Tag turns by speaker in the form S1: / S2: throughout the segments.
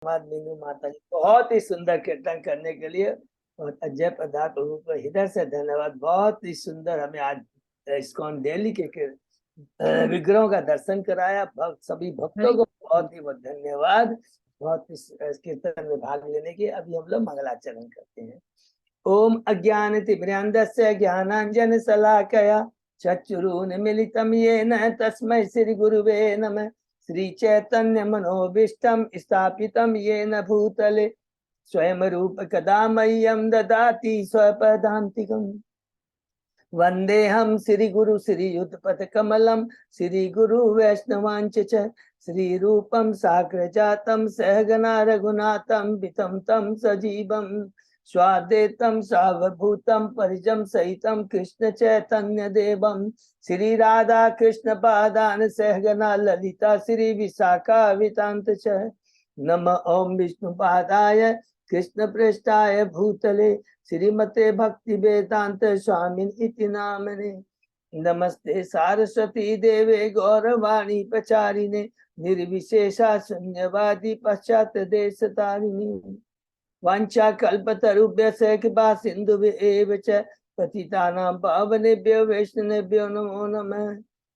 S1: मीनू माता जी बहुत ही सुंदर कीर्तन करने के लिए और अजय प्रदान प्रभु को हृदय से धन्यवाद। बहुत ही सुंदर हमें आज इस्कॉन दिल्ली के विग्रहों का दर्शन कराया। सभी भक्तों को बहुत ही बहुत धन्यवाद, बहुत इस कीर्तन में भाग लेने के। अभी हम लोग मंगलाचरण करते हैं। ओम अज्ञानतिमिरान्धस्य ज्ञानांजन शलाकया चक्षुरुन्मीलितं येन तस्मै श्री गुरुवे नमः। श्री चैतन्य मनोभीष्टं स्थापितं येन भूतले स्वयं रूप कदा मह्यं ददाति स्वपदान्तिकम्। वंदेहम श्री गुरु श्रीयुतपथ कमलम श्री गुरु वैष्णवांच श्री रूपम साग्र जातम सहगना रघुनाथम वितम तम सजीवम स्वादेतम सावभूतम परिजम सहितम कृष्ण चैतन्य देवम श्री राधा कृष्ण पादान सहगना ललिता श्री विशाखा वितांत च। नम ओम विष्णु पादाय कृष्ण पृष्ठाय भूतले श्रीमते भक्ति वेदांत स्वामिन इति नामने। नमस्ते सारस्वती देवे गौरवाणी प्रचारिणे निर्विशेषा शून्यवादी पश्चात देश तारिणी। वांछा कल्पतरुभ्यश्च कृपा सिन्धुभ्येव च पतितानां पावनेभ्यो वैष्णवेभ्यो नमो नमः।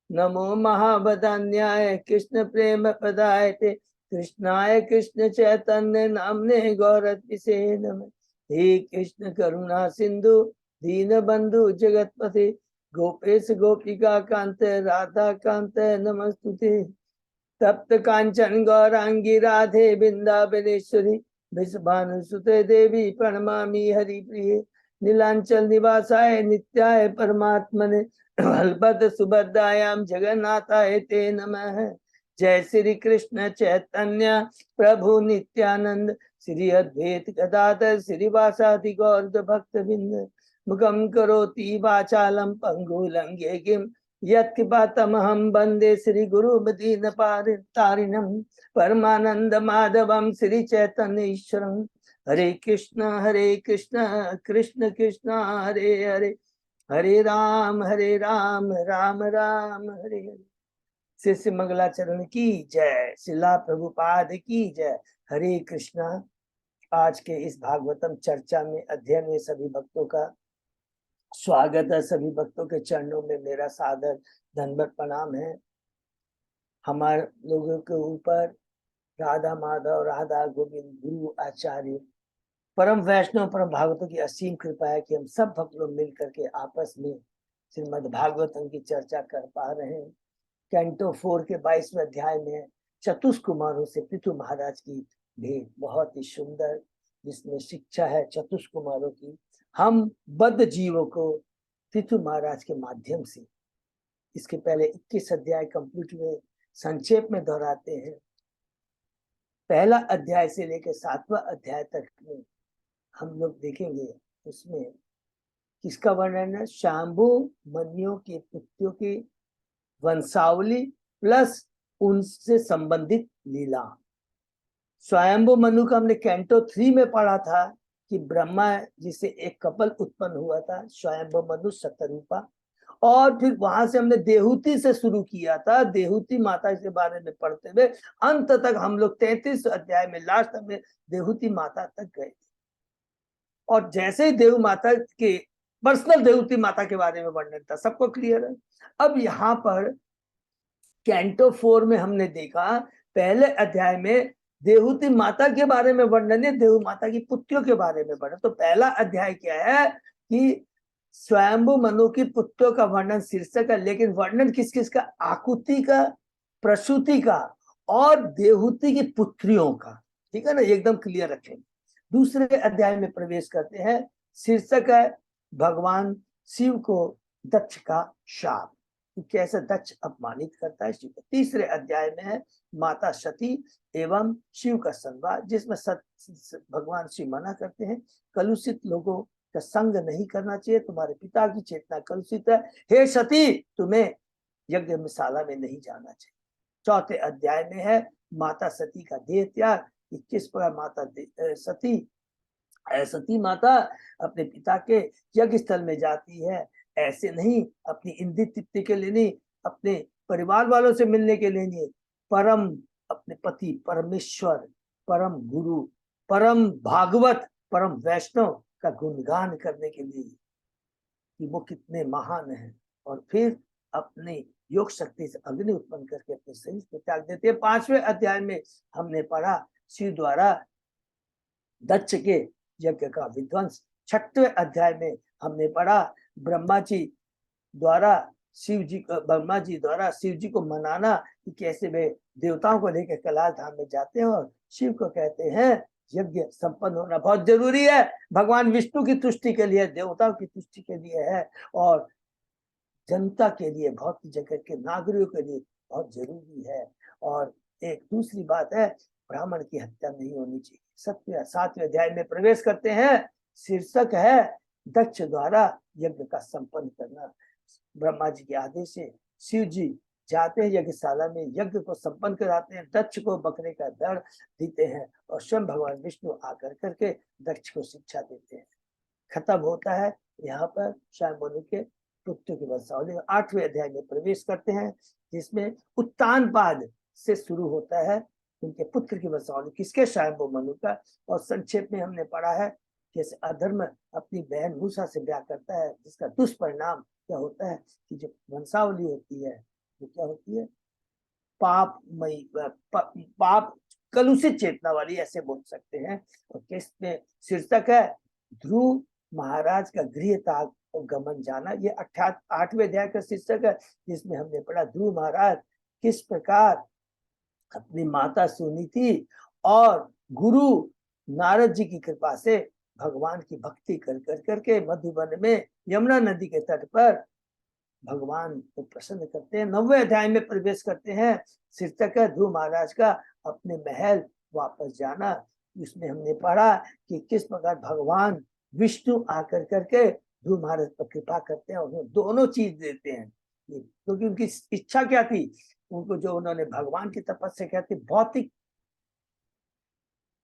S1: नमो महावदान्याय कृष्ण प्रेम प्रदायते कृष्णाय कृष्ण चैतन्य नामने गौरत्विषे नमः। हे कृष्ण करुणा सिंधु दीन बंधु जगतपते गोपेश गोपिका कांत राधा कांत नमस्तुते। तप्त कांचन गौरांगी राधे वृंदावनेश्वरी विश्वानुसुते देवी प्रणमामि हरिप्रिये। नीलांचल निवासाय नित्याय परमात्मने बलभद्र सुभद्रायां जगन्नाथाय ते नमः। जय श्री कृष्ण चैतन्य प्रभु नित्यानंद श्री अद्वैत गदाधर श्रीवासादि गौर भक्त बिंद। मुखम करोति वाचालम पंगुलंघे गिम यत्कृपातमहं वंदे श्री गुरु दीन तारिणम परमानंद माधवम श्री चैतन्य ईश्वरम। हरे कृष्ण कृष्ण कृष्ण हरे हरे हरे राम राम राम हरे हरे। शिष्य मंगलाचरण की जय, शिला प्रभुपाद की जय। हरे कृष्णा। आज के इस भागवतम चर्चा में अध्ययन में सभी भक्तों का स्वागत है। सभी भक्तों के चरणों में मेरा सादर दंडवत प्रणाम है। हमारे लोगों के ऊपर राधा माधव राधा गोविंद गुरु आचार्य परम वैष्णव परम भागवतों की असीम कृपा है कि हम सब भक्त लोग मिल करके आपस में श्रीमद् भागवतम की चर्चा कर पा रहे हैं। कैंटो 4 के 22वें अध्याय में चतुष्कुमारों से पृथु महाराज की भेंट बहुत ही सुंदर, जिसमें शिक्षा है चतुष्कुमारों की। हम बद्ध जीवों को पृथु महाराज के माध्यम से, इसके पहले 21 अध्याय कंप्लीट हुए, संक्षेप में दोहराते हैं। पहला अध्याय से लेकर 7वां अध्याय तक में हम लोग देखेंगे, उसमें किसका वर्णन है? शांभु मनियों के पुत्रों की वंशावली प्लस उनसे संबंधित लीला। स्वयंभु मनु का हमने कैंटो 3 में पढ़ा था कि ब्रह्मा जिसे एक कपल उत्पन्न हुआ था, स्वयंभु मनु शतरूपा। और फिर वहां से हमने देहूति से शुरू किया था, देहूति माता के बारे में पढ़ते हुए अंत तक हम लोग 33 अध्याय में लास्ट में देहूति माता तक गए। और जैसे ही देव माता के पर्सनल देवती माता के बारे में वर्णन था, सबको क्लियर है। अब यहाँ पर कैंटो 4 में हमने देखा, पहले अध्याय में देवहूति माता के बारे में वर्णन है, देव माता की पुत्रियों के बारे में वर्णन। तो पहला अध्याय क्या है कि स्वयंभु मनु की पुत्रियों का वर्णन शीर्षक है, लेकिन वर्णन किस किस का? आकुति का, प्रसूति का और देवहूति की पुत्रियों का। ठीक है ना, एकदम क्लियर रखेंगे। दूसरे अध्याय में प्रवेश करते हैं, शीर्षक है भगवान शिव को दक्ष का शाप, कैसे दक्ष अपमानित करता है शिव को। तीसरे अध्याय में है माता सती एवं शिव का संवाद, जिसमें भगवान शिव मना करते हैं, कलुषित लोगों का संग नहीं करना चाहिए, तुम्हारे पिता की चेतना कलुषित है, हे सती तुम्हें यज्ञशाला में नहीं जाना चाहिए। चौथे अध्याय में है माता सती का देह त्याग, किस प्रकार माता सती माता अपने पिता के यज्ञ स्थल में जाती है, ऐसे नहीं अपनी इंद्रिय तृप्ति के लिए नहीं, अपने परिवार वालों से मिलने के लिए नहीं, परम अपने पति परमेश्वर परम गुरु, परम भागवत, परम वैष्णव का गुणगान करने के लिए कि वो कितने महान हैं, और फिर अपने योग शक्ति से अग्नि उत्पन्न करके अपने शरीर को त्याग देते हैं। 5वें अध्याय में हमने पढ़ा शिव द्वारा दक्ष के यज्ञ का विध्वंस। 6वें अध्याय में हमने पढ़ा ब्रह्मा जी द्वारा शिव जी को मनाना कि कैसे वे देवताओं को लेकर कैलाश धाम में जाते हैं और शिव को कहते हैं यज्ञ संपन्न होना बहुत जरूरी है, भगवान विष्णु की तुष्टि के लिए, देवताओं की तुष्टि के लिए है, और जनता के लिए, भौतिक जगत के नागरिकों के लिए बहुत जरूरी है। और एक दूसरी बात है, ब्राह्मण की हत्या नहीं होनी चाहिए। 7वें अध्याय में प्रवेश करते हैं। शीर्षक है दक्ष द्वारा यज्ञ का संपन्न करना। ब्रह्मा जी के आदेश से शिव जी जाते हैं यज्ञशाला में, यज्ञ को संपन्न कराते हैं, दक्ष को बकरे का दड़ देते हैं, और स्वयं भगवान विष्णु आकर करके दक्ष को शिक्षा देते हैं। खत्म होता है यहाँ पर शायमुनि के पुत्र की वंशावली। 8वें अध्याय में प्रवेश करते हैं, जिसमें उत्तानपाद से शुरू होता है उनके पुत्र की वंशावली, किसके? स्वयंभू मनु का। और संक्षेप में हमने पढ़ा है कैसे अधर्म अपनी बहन मूसा से ब्याह करता है, जिसका दुष्परिणाम क्या होता है कि जो वंशावली होती है वो क्या होती है? पापमयी, पाप कलुषित चेतना वाली, ऐसे बोल सकते हैं। और किसमें शीर्षक है ध्रुव महाराज का गृह त्याग और गमन जाना। ये 8वें अध्याय का शीर्षक है, जिसमें हमने पढ़ा ध्रुव महाराज किस प्रकार अपनी माता सुनीति और गुरु नारद जी की कृपा से भगवान की भक्ति कर करके मधुबन में यमुना नदी के तट पर भगवान को प्रसन्न करते हैं। 9वें अध्याय में प्रवेश करते हैं। शीर्षक है ध्रुव महाराज का अपने महल वापस जाना। इसमें हमने पढ़ा कि किस प्रकार भगवान विष्णु आकर करके ध्रुव महाराज पर कृपा करते हैं और उन्हें दोनों चीज देते हैं, क्योंकि उनकी इच्छा क्या थी, उनको जो उन्होंने भगवान की तपस्या क्या थी, भौतिक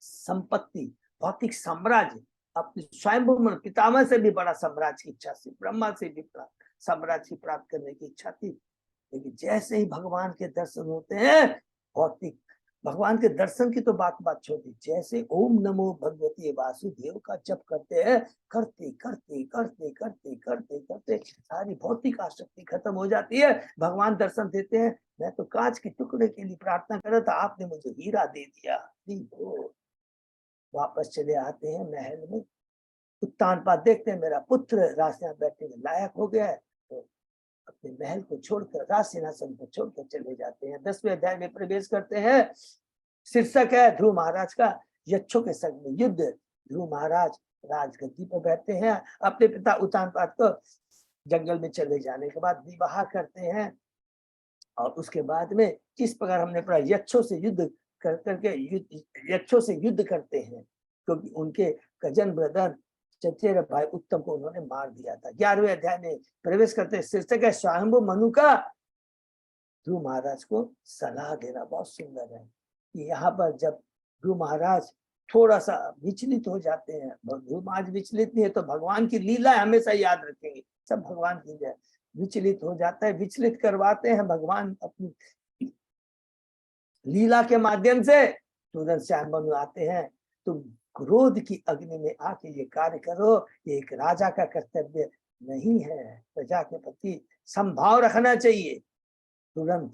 S1: संपत्ति, भौतिक साम्राज्य, अपने स्वयंभू पितामह से भी बड़ा साम्राज्य की इच्छा थी, ब्रह्मा से भी बड़ा साम्राज्य प्राप्त करने की इच्छा थी। लेकिन जैसे ही भगवान के दर्शन होते हैं, भौतिक भगवान के दर्शन की तो बात छोड़ दी, जैसे ओम नमो भगवती वासुदेव का जप करते हैं, करते करते करते करते करते करते सारी भौतिक आसक्ति खत्म हो जाती है। भगवान दर्शन देते हैं, मैं तो कांच के टुकड़े के लिए प्रार्थना कर रहा था, आपने मुझे हीरा दे दिया। वापस चले आते हैं महल में, उत्तानपाद देखते हैं मेरा पुत्र राजसिंहासन बैठने में लायक हो गया है, तो अपने महल को छोड़कर राज सिंहासन को छोड़कर चले जाते हैं। 10वें अध्याय में प्रवेश करते हैं। शीर्षक है ध्रुव महाराज का यक्षों के संग में युद्ध। ध्रुव महाराज राजगद्दी पर बैठते हैं, अपने पिता उत्तानपाद को जंगल में चले जाने के बाद विवाह करते हैं, और उसके बाद में किस प्रकार हमने पढ़ा यक्षों से युद्ध कर करके यक्षों से युद्ध करते हैं, क्योंकि उनके कजन ब्रदर चचेरे भाई उत्तम को उन्होंने मार दिया था। 11वें अध्याय में प्रवेश करते हैं। शीर्षक है स्वयंभू मनु का ध्रुव महाराज को सलाह देना। बहुत सुंदर है कि यहाँ पर जब ध्रुव महाराज थोड़ा सा विचलित हो जाते हैं, ध्रुव महाराज विचलित नहीं है तो भगवान की लीला हमेशा याद रखेंगे, सब भगवान की लीला। विचलित हो जाता है, विचलित करवाते हैं भगवान अपनी लीला के माध्यम से। तुरंत श्याम बनु आते हैं, तुम क्रोध की अग्नि में आके ये कार्य करो, ये एक राजा का कर्तव्य नहीं है, प्रजा के प्रति संभाव रखना चाहिए। तुरंत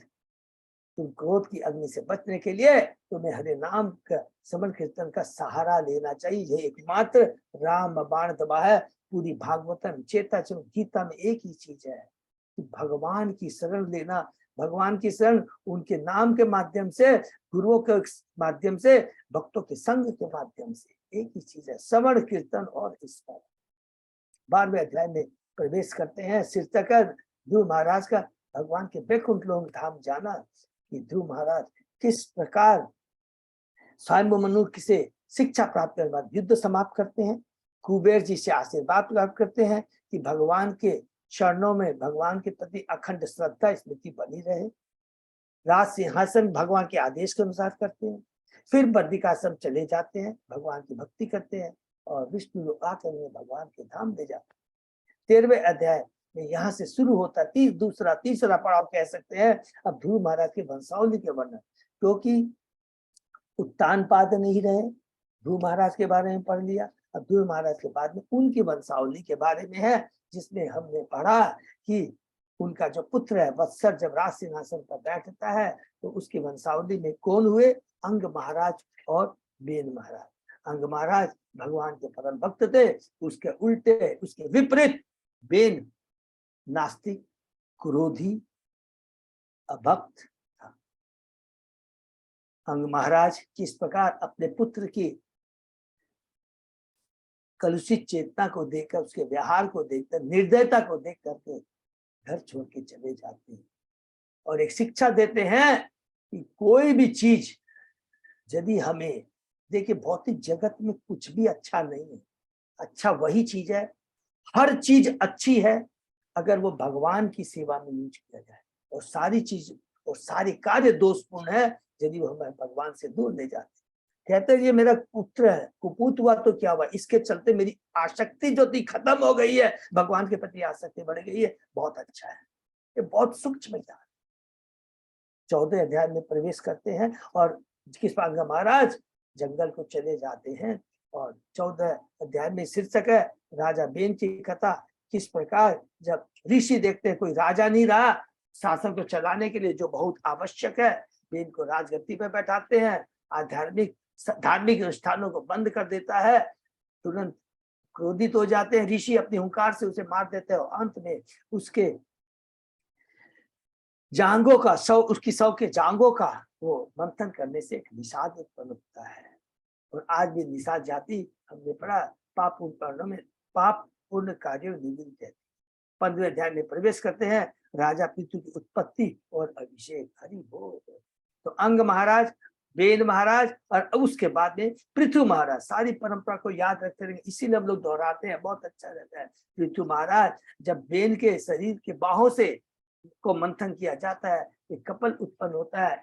S1: तुम क्रोध की अग्नि से बचने के लिए तुम्हें हरे नाम का समन कीर्तन का सहारा लेना चाहिए, ये एकमात्र राम बाण दबा है। पूरी भागवतम चेता गीता में एक ही चीज है कि भगवान की शरण लेना, भगवान की शरण उनके नाम के माध्यम से, गुरुओं के माध्यम से, भक्तों के संग के माध्यम से, एक ही चीज है श्रवण कीर्तन और ईश्वर। 12वें अध्याय में प्रवेश करते हैं। शीर्षक है ध्रुव महाराज का भगवान के वैकुंठ लोक धाम जाना, कि ध्रुव महाराज किस प्रकार स्वयंभू मनु से शिक्षा प्राप्त करने बाद युद्ध समाप्त करते हैं, कुबेर जी से आशीर्वाद प्राप्त करते हैं कि भगवान के चरणों में भगवान के प्रति अखंड श्रद्धा स्मृति बनी रहे। राज सिंहासन भगवान के आदेश के अनुसार करते हैं। फिर बद्रिकाश्रम चले जाते हैं, भगवान की भक्ति करते हैं, और विष्णु लोग आकर उन्हें भगवान के धाम ले जाते हैं। 13वें अध्याय में यहाँ से शुरू होता तीसरा पड़ाव कह सकते हैं अब ध्रुव महाराज के वंशावली के वर्णन, क्योंकि उत्तान पाद नहीं रहे। ध्रुव महाराज के बारे में पढ़ लिया। अब ध्रुव महाराज के बाद में उनकी वंशावली के बारे में है, जिसमें हमने पढ़ा कि उनका जो पुत्र है वत्सर जब राज सिंहासन पर बैठता है तो उसकी वंशावली में कौन हुए? अंग महाराज और बेन महाराज। अंग महाराज भगवान के परम भक्त थे, उसके उल्टे उसके विपरीत बेन नास्तिक, क्रोधी, अभक्त था। अंग महाराज किस प्रकार अपने पुत्र की कलुषित चेतना को देखकर, उसके व्यवहार को देखकर, निर्दयता को देख करके घर छोड़ के चले जाते हैं और एक शिक्षा देते हैं कि कोई भी चीज यदि हमें, देखिए भौतिक जगत में कुछ भी अच्छा नहीं है, अच्छा वही चीज है, हर चीज अच्छी है अगर वो भगवान की सेवा में यूज किया जाए, और सारी चीज और सारे कार्य दोषपूर्ण है यदि वो हमें भगवान से दूर ले जाते। कहते हैं ये मेरा पुत्र है, कुपूत हुआ तो क्या हुआ, इसके चलते मेरी आसक्ति जो थी खत्म हो गई है, भगवान के प्रति आसक्ति बढ़ गई है, बहुत अच्छा है। ये बहुत सूक्ष्म ज्ञान। 14 अध्याय में प्रवेश करते हैं और किसपांग महाराज जंगल को चले जाते हैं और 14 अध्याय में शीर्षक है राजा बेन की कथा। किस प्रकार जब ऋषि देखते हैं कोई राजा नहीं रहा शासन को चलाने के लिए जो बहुत आवश्यक है, बेन को राजगद्दी पर बैठाते हैं, आध्यात्मिक धार्मिक अनुष्ठानों को बंद कर देता है, तुरंत क्रोधित हो जाते हैं ऋषि, अपनी हुंकार से उसे मार देते हैं और अंत में उसके जांगों का उसकी सौ के जांगों का वो मंथन करने से एक निषाद उत्पन्न होता है। और आज भी निषाद जाति हमने पढ़ा पाप पूर्ण में पाप पूर्ण कार्य निमित्त है। 15वें अध्याय में प्रवेश करते हैं, राजा पृथु की उत्पत्ति और अभिषेक। हरि बोल। तो अंग महाराज, बेन महाराज और उसके बाद में पृथु महाराज, सारी परंपरा को याद रखते रहेंगे, इसीलिए हम लोग दोहराते हैं, बहुत अच्छा रहता है। पृथु महाराज जब बेन के शरीर के बाहों से को मंथन किया जाता है, एक कपल उत्पन्न होता है,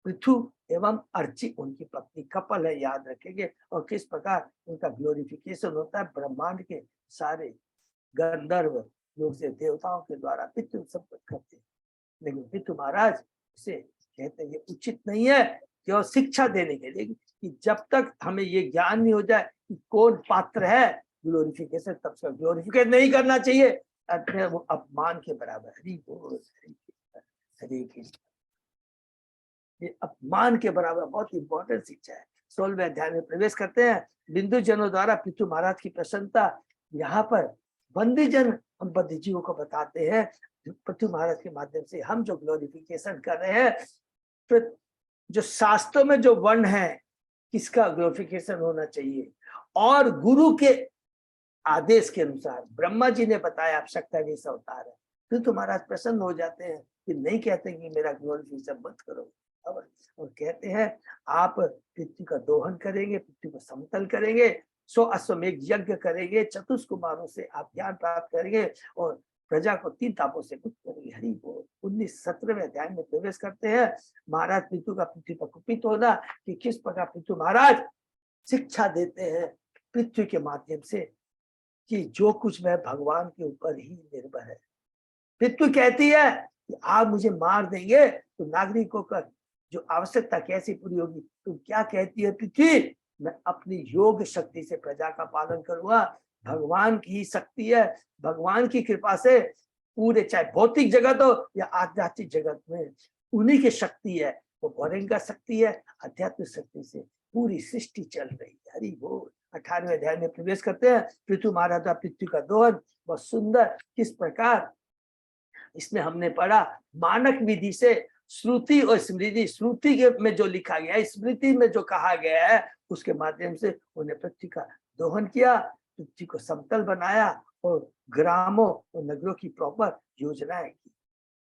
S1: पृथु एवं अर्ची उनकी पत्नी कपल है, याद रखेंगे। और किस प्रकार उनका ग्लोरिफिकेशन होता है, ब्रह्मांड के सारे गंधर्व लोग से देवताओं के द्वारा पितृ सब कुछ करते हैं। लेकिन पितृ महाराज से कहते हैं ये उचित नहीं है, केवल शिक्षा देने के लिए कि जब तक हमें ये ज्ञान नहीं हो जाए कि कौन पात्र है ग्लोरिफिकेशन, तब तक ग्लोरिफिकेशन नहीं करना चाहिए, वो अपमान के बराबर। हरि बोल, हरि कृष्ण। ये अपमान के बराबर बहुत इंपॉर्टेंट शिक्षा है। 16वें अध्याय में प्रवेश करते हैं, बिंदु जनों द्वारा पृथु महाराज की प्रसन्नता। यहाँ पर बंदी जन हम बद्ध जीवों को बताते हैं पृथु महाराज के माध्यम से हम जो ग्लोरिफिकेशन कर रहे हैं, तो जो शास्त्रों में जो वर्ण है किसका ग्लोरिफिकेशन होना चाहिए, और गुरु के आदेश के अनुसार ब्रह्मा जी ने बताया आप शक्ति जैसा अवतार है, फिर तो महाराज प्रसन्न हो जाते हैं कि नहीं कहते कि मेरा ग्लोरिफिकेशन मत करो, और कहते हैं आप पृथ्वी का दोहन करेंगे, पृथ्वी को समतल करेंगे, 100 अश्वमेघ यज्ञ करेंगे, चतुष्कुमारों से आप ज्ञान प्राप्त करेंगे और प्रजा को 3 तापों से मुक्त करेंगे। हरि बोल। 19-17वें अध्याय में प्रवेश करते हैं, महाराज पृथु का पृथ्वी पर कुपित होना, कि किस प्रकार पृथु महाराज शिक्षा देते हैं पृथ्वी के माध्यम से कि जो कुछ मैं भगवान के ऊपर ही निर्भर है। पृथ्वी कहती है कि आप मुझे मार देंगे तो नागरिकों का जो आवश्यकता कैसी पूरी होगी, तुम क्या कहती है पृथ्वी, मैं अपनी योग शक्ति से प्रजा का पालन करूंगा, भगवान की ही शक्ति है, भगवान की कृपा से पूरे चाहे भौतिक जगत हो या आध्यात्मिक जगत में उन्हीं की शक्ति है, वो भौतिक शक्ति है, आध्यात्मिक शक्ति से पूरी सृष्टि चल रही है। हरि बोल। 18वें अध्याय में प्रवेश करते हैं, पृथु महाराज पृथ्वी का दोहन। बहुत सुंदर, किस प्रकार इसमें हमने पढ़ा मानक विधि से श्रुति और स्मृति, श्रुति के में जो लिखा गया है, स्मृति में जो कहा गया है, उसके माध्यम से उन्हें पृथ्वी का दोहन किया, पृथ्वी को समतल बनाया और ग्रामों और नगरों की प्रॉपर योजनाएं की।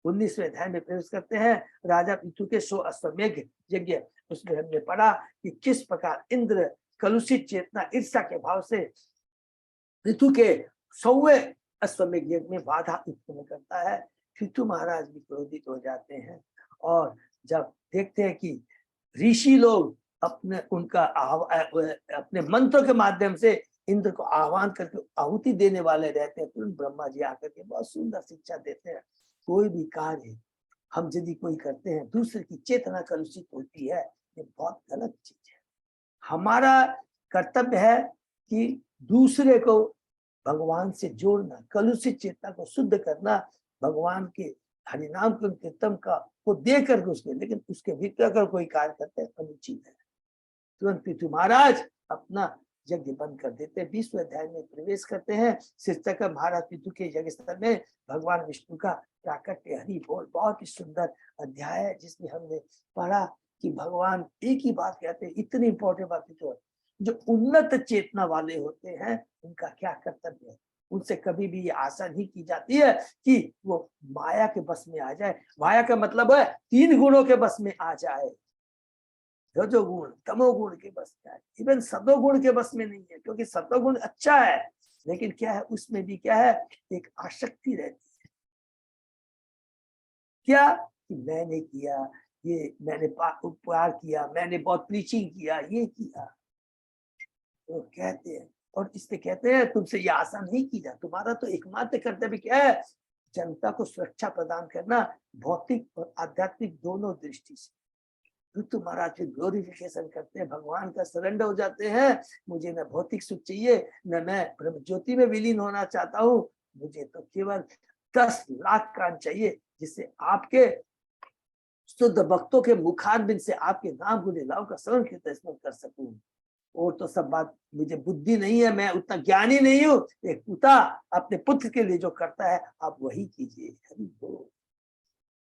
S1: 19वें अध्याय में प्रवेश करते हैं, राजा पृथु के 100 अश्वमेघ यज्ञ। उसमें हमने पढ़ा कि किस प्रकार इंद्र कलुषित चेतना ईर्ष्या के भाव से पृथु के 100वें अश्वमेघ यज्ञ में बाधा उत्पन्न करता है। पृथु महाराज भी क्रोधित हो जाते हैं और जब देखते हैं कि ऋषि लोग अपने मंत्रों के माध्यम से इंद्र को आह्वान करके आहुति देने वाले रहते हैं, तुरंत ब्रह्मा जी आकर के बहुत सुंदर शिक्षा देते हैं, कोई भी कार्य हम यदि कोई करते हैं दूसरे की चेतना कलुषित होती है, ये बहुत गलत चीज है। हमारा कर्तव्य है कि दूसरे को भगवान से जोड़ना, कलुषित चेतना को शुद्ध करना, भगवान के हरिनाम कीर्तन का को दे करके उसके, लेकिन उसके विरुद्ध अगर कोई कार्य करते हैं अनुचित है। तुरंत पृथु महाराज अपना यज्ञ बंद कर देते हैं। 20वें अध्याय में प्रवेश करते हैं। शीर्षक है महाराज पृथु के यज्ञ स्थल में भगवान विष्णु का प्राकट्य। हरि बोल। बहुत ही सुंदर अध्याय है जिसमें हमने पढ़ा कि भगवान एक ही बात कहते हैं, इतनी इंपॉर्टेंट बात है, जो उन्नत चेतना वाले होते हैं उनका क्या कर्तव्य है। उनसे कभी भी ये आशा नहीं की जाती है कि वो माया के बस में आ जाए। माया का मतलब है 3 गुणों के बस में आ जाए। रजो गुण, तमो गुण के बस में आए, इवन सतो गुण के बस में नहीं है, क्योंकि सतो गुण अच्छा है, लेकिन क्या है उसमें भी क्या है, एक आसक्ति रहती है। क्या कि मैंने किया, ये मैंने उपकार किया, मैंने बहुत प्रीचिंग किया, ये किया, तो कहते हैं। और इसलिए कहते हैं तुमसे ये आशा नहीं की जा, तुम्हारा तो एकमात्र कर्तव्य क्या है, जनता को सुरक्षा प्रदान करना, भौतिक और आध्यात्मिक दोनों दृष्टि से। तो महाराज फिर ग्लोरिफिकेशन करते हैं, भगवान का सरेंडर हो जाते हैं। मुझे न भौतिक सुख चाहिए, न मैं ब्रह्म ज्योति में विलीन होना चाहता हूँ, मुझे तो केवल 10 लाख कान चाहिए, जिससे आपके शुद्ध भक्तों के मुखारबिंद से आपके नाम गुण लीलाओं का श्रवण कीर्तन स्मरण कर सकूं। और तो सब बात, मुझे बुद्धि नहीं है, मैं उतना ज्ञानी नहीं हूँ। एक पिता अपने पुत्र के लिए जो करता है आप वही कीजिए।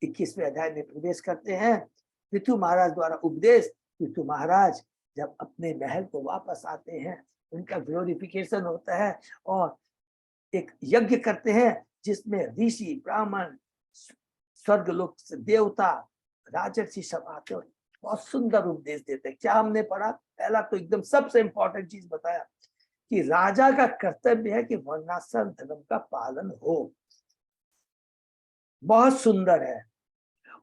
S1: 21वें अध्याय में प्रवेश करते हैं। पृथु महाराज द्वारा उपदेश। पृथु महाराज जब अपने महल को वापस आते हैं, उनका ग्लोरिफिकेशन होता है और एक यज्ञ करते हैं जिसमें ऋषि, ब्राह्मण, स्वर्ग लोक से देवता, राजर्षि सब आते हैं, बहुत सुंदर उपदेश देते हैं। क्या हमने पढ़ा? पहला तो एकदम सबसे इंपॉर्टेंट चीज बताया कि राजा का कर्तव्य है कि वर्णाश्रम धर्म का पालन हो। बहुत सुंदर है।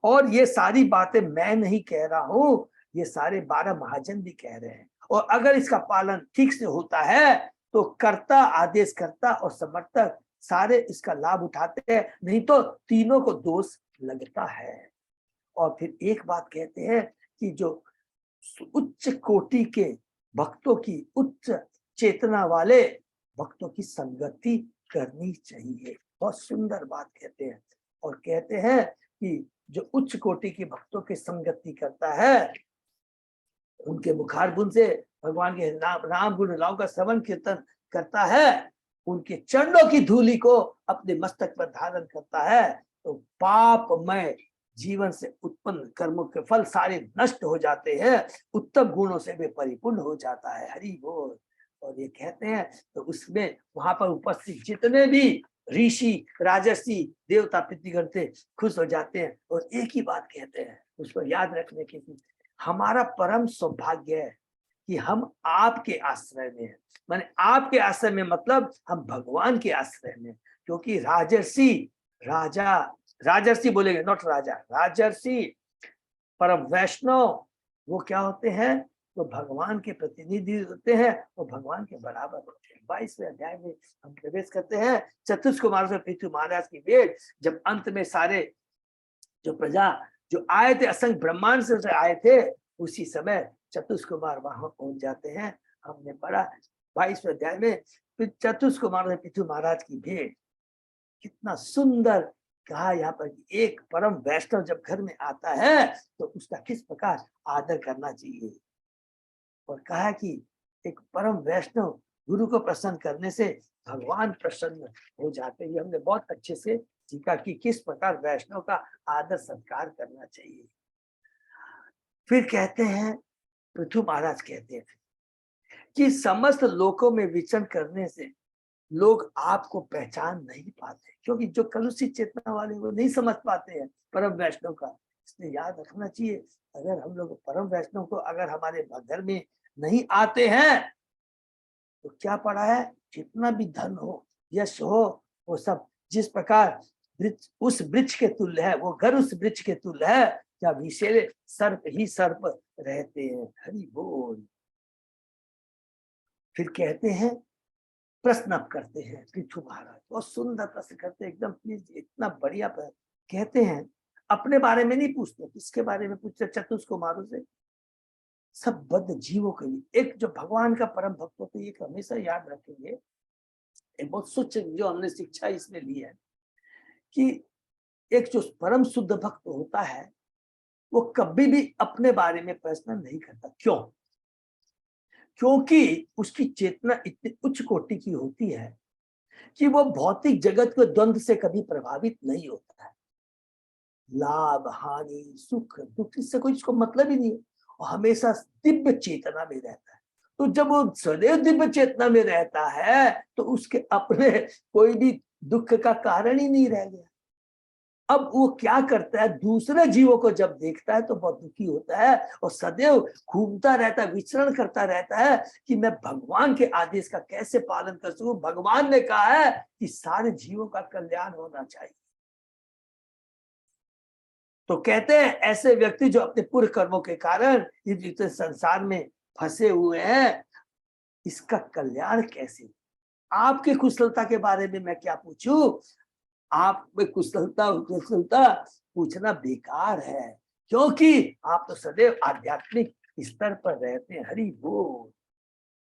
S1: और ये सारी बातें मैं नहीं कह रहा हूं, ये सारे 12 महाजन भी कह रहे हैं। और अगर इसका पालन ठीक से होता है तो कर्ता, आदेशकर्ता और समर्थक सारे इसका लाभ उठाते हैं, नहीं तो तीनों को दोष लगता है। और फिर एक बात कहते हैं कि जो उच्च कोटि के भक्तों की, उच्च चेतना वाले भक्तों की संगति करनी चाहिए। बहुत सुंदर बात कहते हैं। और कहते हैं कि जो उच्च कोटि के भक्तों की संगति करता है, उनके मुखारबुन से भगवान के नाम गुण लीलाओं का श्रवण कीर्तन करता है, उनके चरणों की धूलि को अपने मस्तक पर धारण करता है, तो पापमय जीवन से उत्पन्न कर्मों के फल सारे नष्ट हो जाते हैं, उत्तम गुणों से वे परिपूर्ण हो जाता है। हरि बोल। और ये कहते हैं तो उसमें वहां पर उपस्थित जितने भी ऋषि, राजर्षि, देवता, पितृगण थे, खुश हो जाते हैं और एक ही बात कहते हैं, उसको याद रखने की, हमारा परम सौभाग्य है कि हम आपके आश्रय में हैं। माने आपके आश्रय में मतलब हम भगवान के आश्रय में, क्योंकि राजर्षि, राजा, राजर्षि बोलेंगे, नॉट राजा, राजर्षि, परम वैष्णव, वो क्या होते हैं, तो भगवान के प्रतिनिधि होते हैं, वो भगवान के बराबर होते हैं। 22वें अध्याय में हम प्रवेश करते हैं। चतुष्कुमार से पृथु महाराज की भेंट। जब अंत में सारे जो प्रजा जो आए थे, असंख्य ब्रह्मांड से आए थे, उसी समय चतुष्कुमार वहां पहुंच जाते हैं। हमने पढ़ा 22वें अध्याय में चतुष्कुमार से पृथु महाराज की भेंट। कितना सुंदर कहा यहाँ पर, एक परम वैष्णव जब घर में आता है तो उसका किस प्रकार आदर करना चाहिए। और कहा कि एक परम वैष्णव गुरु को प्रसन्न करने से भगवान प्रसन्न हो जाते हैं। हमने बहुत अच्छे से सीखा कि किस प्रकार वैष्णव का आदर सत्कार करना चाहिए। फिर कहते हैं, पृथु महाराज कहते हैं कि समस्त लोकों में विचरण करने से लोग आपको पहचान नहीं पाते, क्योंकि जो कलुषित चेतना वाले वो नहीं समझ पाते हैं परम वैष्णव का। इसलिए याद रखना चाहिए, अगर हम लोग परम वैष्णव को अगर हमारे घर में नहीं आते हैं तो क्या पड़ा है, जितना भी धन हो, यश हो, वो सब जिस प्रकार उस वृक्ष के तुल्य है, वो घर उस वृक्ष के तुल्य है, क्या विषेले सर्प ही सर्प रहते हैं। हरि बोल। फिर कहते हैं, प्रश्न अब करते हैं पृथु महाराज, बहुत सुंदर प्रश्न करते हैं, एकदम प्लीज, इतना बढ़िया प्रश्न। कहते हैं अपने बारे में नहीं पूछते, किसके बारे में पूछते, चतुष्कुमारों से। सब बद्ध जीवों के लिए। एक जो भगवान का परम भक्त होता है, ये हमेशा याद रखेंगे, एक बहुत सूक्ष्म जो हमने शिक्षा इसमें ली है कि एक जो परम शुद्ध भक्त होता है वो कभी भी अपने बारे में प्रश्न नहीं करता। क्यों? क्योंकि उसकी चेतना इतनी उच्च कोटि की होती है कि वो भौतिक जगत के द्वंद्व से कभी प्रभावित नहीं होता है। लाभ हानि सुख दुख इससे कोई इसको मतलब ही नहीं है, और हमेशा दिव्य चेतना में रहता है। तो जब वो सदैव दिव्य चेतना में रहता है तो उसके अपने कोई भी दुख का कारण ही नहीं रह गया। अब वो क्या करता है, दूसरे जीवों को जब देखता है तो बहुत दुखी होता है और सदैव घूमता रहता है, विचरण करता रहता है कि मैं भगवान के आदेश का कैसे पालन कर सकूं। भगवान ने कहा है कि सारे जीवों का कल्याण होना चाहिए। तो कहते हैं ऐसे व्यक्ति जो अपने पूर्व कर्मों के कारण इस संसार में फंसे हुए हैं, इसका कल्याण कैसे? आपकी कुशलता के बारे में मैं क्या पूछूं? आप में कुशलता कुशलता पूछना बेकार है, क्योंकि आप तो सदैव आध्यात्मिक स्तर पर रहते हैं। हरि बोल।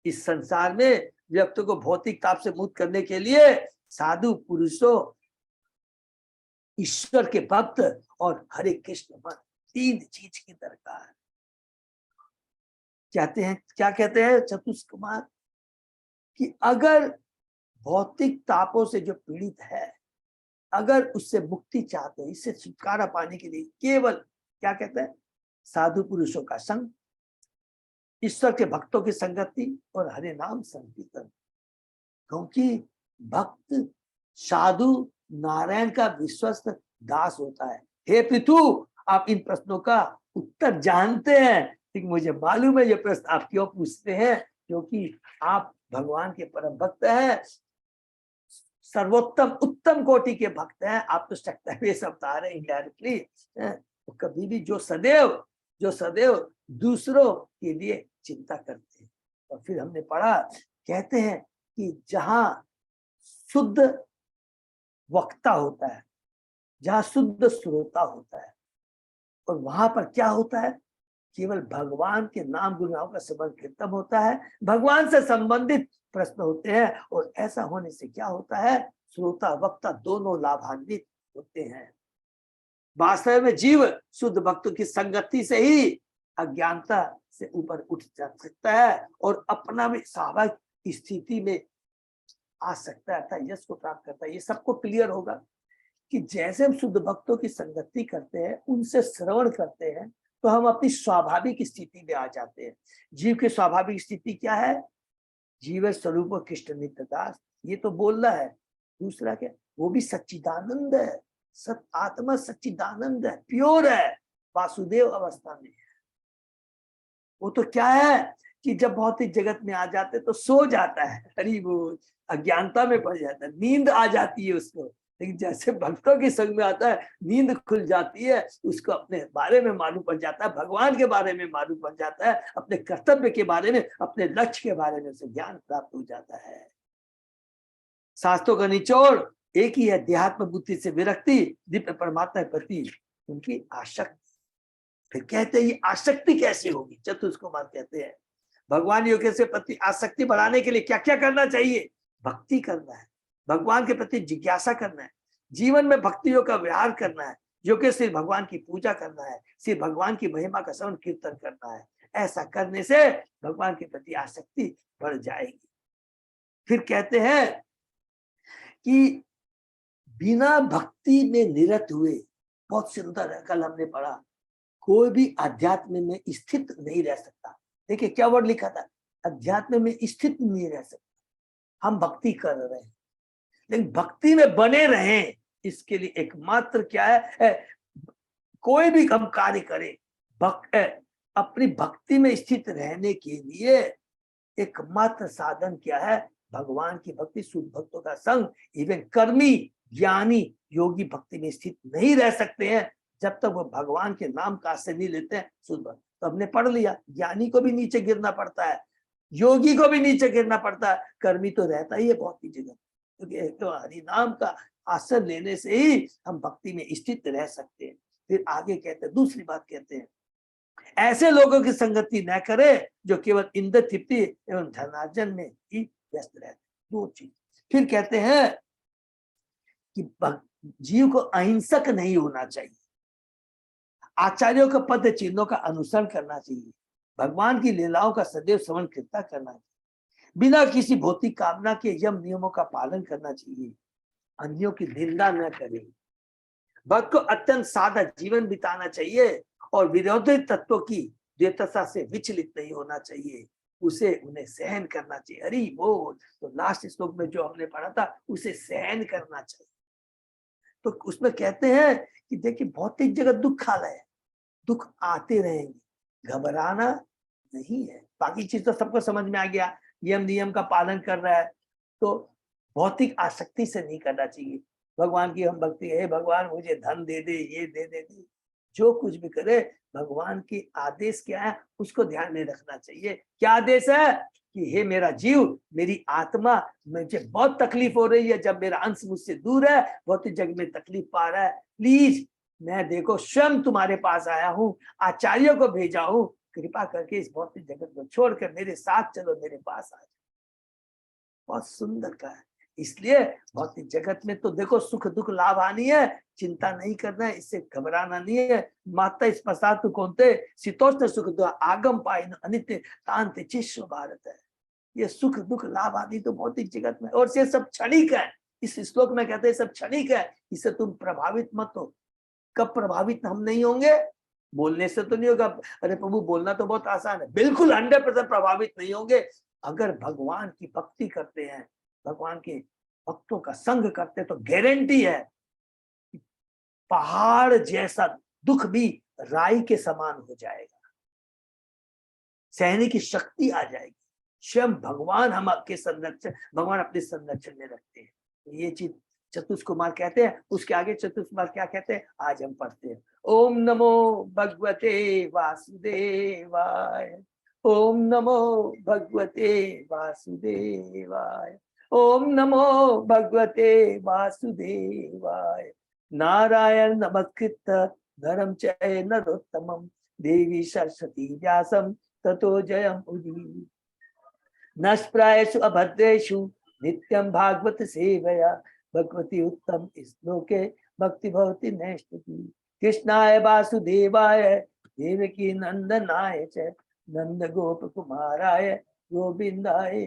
S1: इस संसार में व्यक्ति को भौतिक ताप से मुक्त करने के लिए साधु पुरुषों, ईश्वर के भक्त और हरे कृष्ण मन, तीन चीज की दरकार। कहते हैं, क्या कहते हैं चतुष्क कुमार, कि अगर भौतिक तापों से जो पीड़ित है, अगर उससे मुक्ति चाहते हो, इससे छुटकारा पाने के लिए केवल क्या कहते हैं, साधु पुरुषों का संग, ईश्वर के भक्तों की संगति और हरे नाम संकीर्तन। क्योंकि भक्त साधु नारायण का विश्वस्त दास होता है। हे पृथु, आप इन प्रश्नों का उत्तर जानते हैं, लेकिन मुझे मालूम है ये प्रश्न आप क्यों पूछते हैं, क्योंकि आप भगवान के परम भक्त हैं, सर्वोत्तम उत्तम कोटि के भक्त हैं। आप तो सकता है सब बता रहे इनडायरेक्टली। तो कभी भी जो सदैव दूसरों के लिए चिंता करते हैं। और फिर हमने पढ़ा, कहते हैं कि जहां शुद्ध वक्ता होता है, जहां शुद्ध श्रोता होता है, और वहां पर क्या होता है, केवल भगवान के नाम गुणगान का स्मरण कीर्तन होता है, भगवान से संबंधित प्रश्न होते हैं। और ऐसा होने से क्या होता है, श्रोता वक्ता दोनों लाभान्वित होते हैं। वास्तव में जीव शुद्ध भक्तों की संगति से ही अज्ञानता से ऊपर उठ जा सकता है और अपना भी स्वाभाविक स्थिति में आ सकता है, अर्थात यश को प्राप्त करता है। ये सबको क्लियर होगा कि जैसे हम शुद्ध भक्तों की संगति करते हैं, उनसे श्रवण करते हैं, तो हम अपनी स्वाभाविक स्थिति में आ जाते हैं। जीव की स्वाभाविक स्थिति क्या है, जीव स्वरूप कृष्ण नित्य दास, ये तो बोल रहा है। दूसरा क्या, वो भी सच्चिदानंद है, सत आत्मा सच्चिदानंद है, प्योर है, वासुदेव अवस्था में है। वो तो क्या है कि जब भौतिक जगत में आ जाते तो सो जाता है, हरि बोल, अज्ञानता में पड़ जाता है, नींद आ जाती है उसको। लेकिन जैसे भक्तों के संग में आता है, नींद खुल जाती है, उसको अपने बारे में मालूम पड़ जाता है, भगवान के बारे में मालूम पड़ जाता है, अपने कर्तव्य के बारे में, अपने लक्ष्य के बारे में उसे ज्ञान प्राप्त हो जाता है। शास्त्रों का निचोड़ एक ही है, देहात्म बुद्धि से विरक्ति, दिव्य परमात्मा के प्रति उनकी आसक्ति। फिर कहते हैं ये आसक्ति कैसे होगी, चतुष्क कुमार कहते हैं भगवान योग के प्रति आसक्ति बढ़ाने के लिए क्या क्या करना चाहिए। भक्ति करना है, भगवान के प्रति जिज्ञासा करना है, जीवन में भक्तियों का व्यवहार करना है, जो कि सिर्फ भगवान की पूजा करना है, सिर्फ भगवान की महिमा का श्रवण कीर्तन करना है। ऐसा करने से भगवान के प्रति आसक्ति बढ़ जाएगी। फिर कहते हैं कि बिना भक्ति में निरत हुए, बहुत सुंदर है, कल हमने पढ़ा, कोई भी अध्यात्म में स्थित नहीं रह सकता। देखिए क्या वर्ड लिखा था, अध्यात्म में स्थित नहीं रह सकता। हम भक्ति कर रहे हैं, लेकिन भक्ति में बने रहें, इसके लिए एकमात्र क्या है, कोई भी हम कार्य करें, अपनी भक्ति में स्थित रहने के लिए एकमात्र साधन क्या है, भगवान की भक्ति, शुद्ध भक्तों का संग। इवन कर्मी ज्ञानी योगी भक्ति में स्थित नहीं रह सकते हैं जब तक वो भगवान के नाम का आश्रय नहीं लेते हैं शुद्ध भक्त। तो हमने पढ़ लिया, ज्ञानी को भी नीचे गिरना पड़ता है, योगी को भी नीचे गिरना पड़ता है, कर्मी तो रहता ही है बहुत ही जगह, क्योंकि तो हरि नाम का आश्रय लेने से ही हम भक्ति में स्थित रह सकते हैं। फिर आगे कहते हैं, दूसरी बात कहते हैं ऐसे लोगों की संगति न करे जो केवल इंद्र तृप्ति एवं धनार्जन में ही व्यस्त रहते। दो चीज। फिर कहते हैं कि जीव को अहिंसक नहीं होना चाहिए, आचार्यों का पद चिन्हों का अनुसरण करना चाहिए, भगवान की लीलाओं का सदैव श्रवण कीर्तन करना चाहिए, बिना किसी भौतिक कामना के यम नियमों का पालन करना चाहिए, अन्यों की निंदा न करे, भक्त को अत्यंत सादा जीवन बिताना चाहिए और विरोधी तत्वों की द्वैतता से विचलित नहीं होना चाहिए, उसे उन्हें सहन करना चाहिए। हरि बोल। तो लास्ट श्लोक में जो हमने पढ़ा था उसे सहन करना चाहिए। तो उसमें कहते हैं कि देखिए भौतिक जगत दुखालय है, दुख आते रहेंगे, घबराना नहीं है। बाकी चीज तो सबको समझ में आ गया, यम नियम का पालन कर रहा है, तो भौतिक आसक्ति से नहीं करना चाहिए। भगवान की हम भक्ति है, भगवान मुझे धन दे दे, ये दे दे, जो कुछ भी करे भगवान की आदेश क्या है उसको ध्यान में रखना चाहिए। क्या आदेश है कि हे मेरा जीव, मेरी आत्मा, मुझे बहुत तकलीफ हो रही है, जब मेरा अंश मुझसे दूर है, भौतिक जग में तकलीफ पा रहा है, प्लीज मैं देखो स्वयं तुम्हारे पास आया हूँ, आचार्यों को भेजा हूँ, कृपा करके इस भौतिक जगत को छोड़कर मेरे साथ चलो, मेरे पास आ जाओ। बहुत सुंदर का है। इसलिए भौतिक जगत में तो देखो सुख दुख लाभ हानि है, चिंता नहीं करना है, इससे घबराना नहीं है। माता इस पश्चात कौनते शीतोष्ण सुख दुख आगम पाइन अनित्य तांत चिश्व भारत है। ये सुख दुख लाभ आदि तो भौतिक जगत में, और ये सब क्षणिक है। इस श्लोक में कहते हैं सब क्षणिक है, इससे तुम प्रभावित मत हो। कब प्रभावित हम नहीं होंगे? बोलने से तो नहीं होगा। अरे प्रभु बोलना तो बहुत आसान है, बिल्कुल 100% प्रभावित नहीं होंगे। अगर भगवान की भक्ति करते हैं, भगवान के भक्तों का संग करते हैं, तो गारंटी है पहाड़ जैसा दुख भी राई के समान हो जाएगा, सहने की शक्ति आ जाएगी। स्वयं भगवान हम आपके संरक्षण, भगवान अपने संरक्षण में रखते हैं। ये चीज चतुष्कुमार कहते हैं। उसके आगे चतुष्कुमार क्या कहते हैं आज हम पढ़ते हैं। ओम नमो भगवते वासुदेवाय, ओम नमो भगवते वासुदेवाय, ओम नमो भगवते वासुदेवाय। नारायण नमस्कृत नरं चैव नरोत्तमं देवी सरस्वती व्यासं ततो जयम् उदीरयेत्। नष्प्रायेषु अभद्रेषु नित्यं भागवत सेवया भगवती उत्तम श्लोके भक्ति भवति नैष्ठिकी। कृष्णाय वासुदेवाय देवकी नंदनाय च नंद गोप कुमाराय गोविंदाय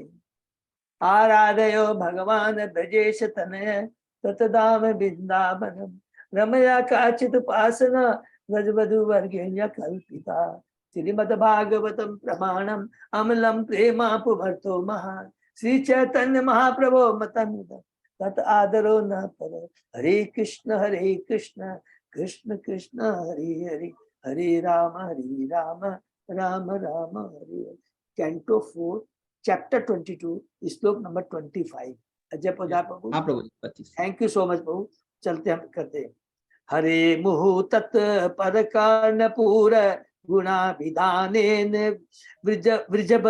S1: आराधयो भगवान ब्रजेश तनय ततदाम वृंदावनम रमया काचित उपासना व्रजवधू वर्गेण्य कल्पिता। श्रीमद्भागवतम प्रमाणम अमलम प्रेमा पुभर्तो महान श्री चैतन्य महाप्रभो मतमिदं तत् आदरो न पर। हरे कृष्ण कृष्ण कृष्ण हरे हरे, हरे राम राम राम हरे हरे। कैंटो 4 चैप्टर 22 श्लोक नंबर 25। अजय प्रभु प्रभु, थैंक यू सो मच प्रभु। चलते हम करते हैं। हरे मुहु तत् पर कर्णपूर गुणाभिधानेन वृजभ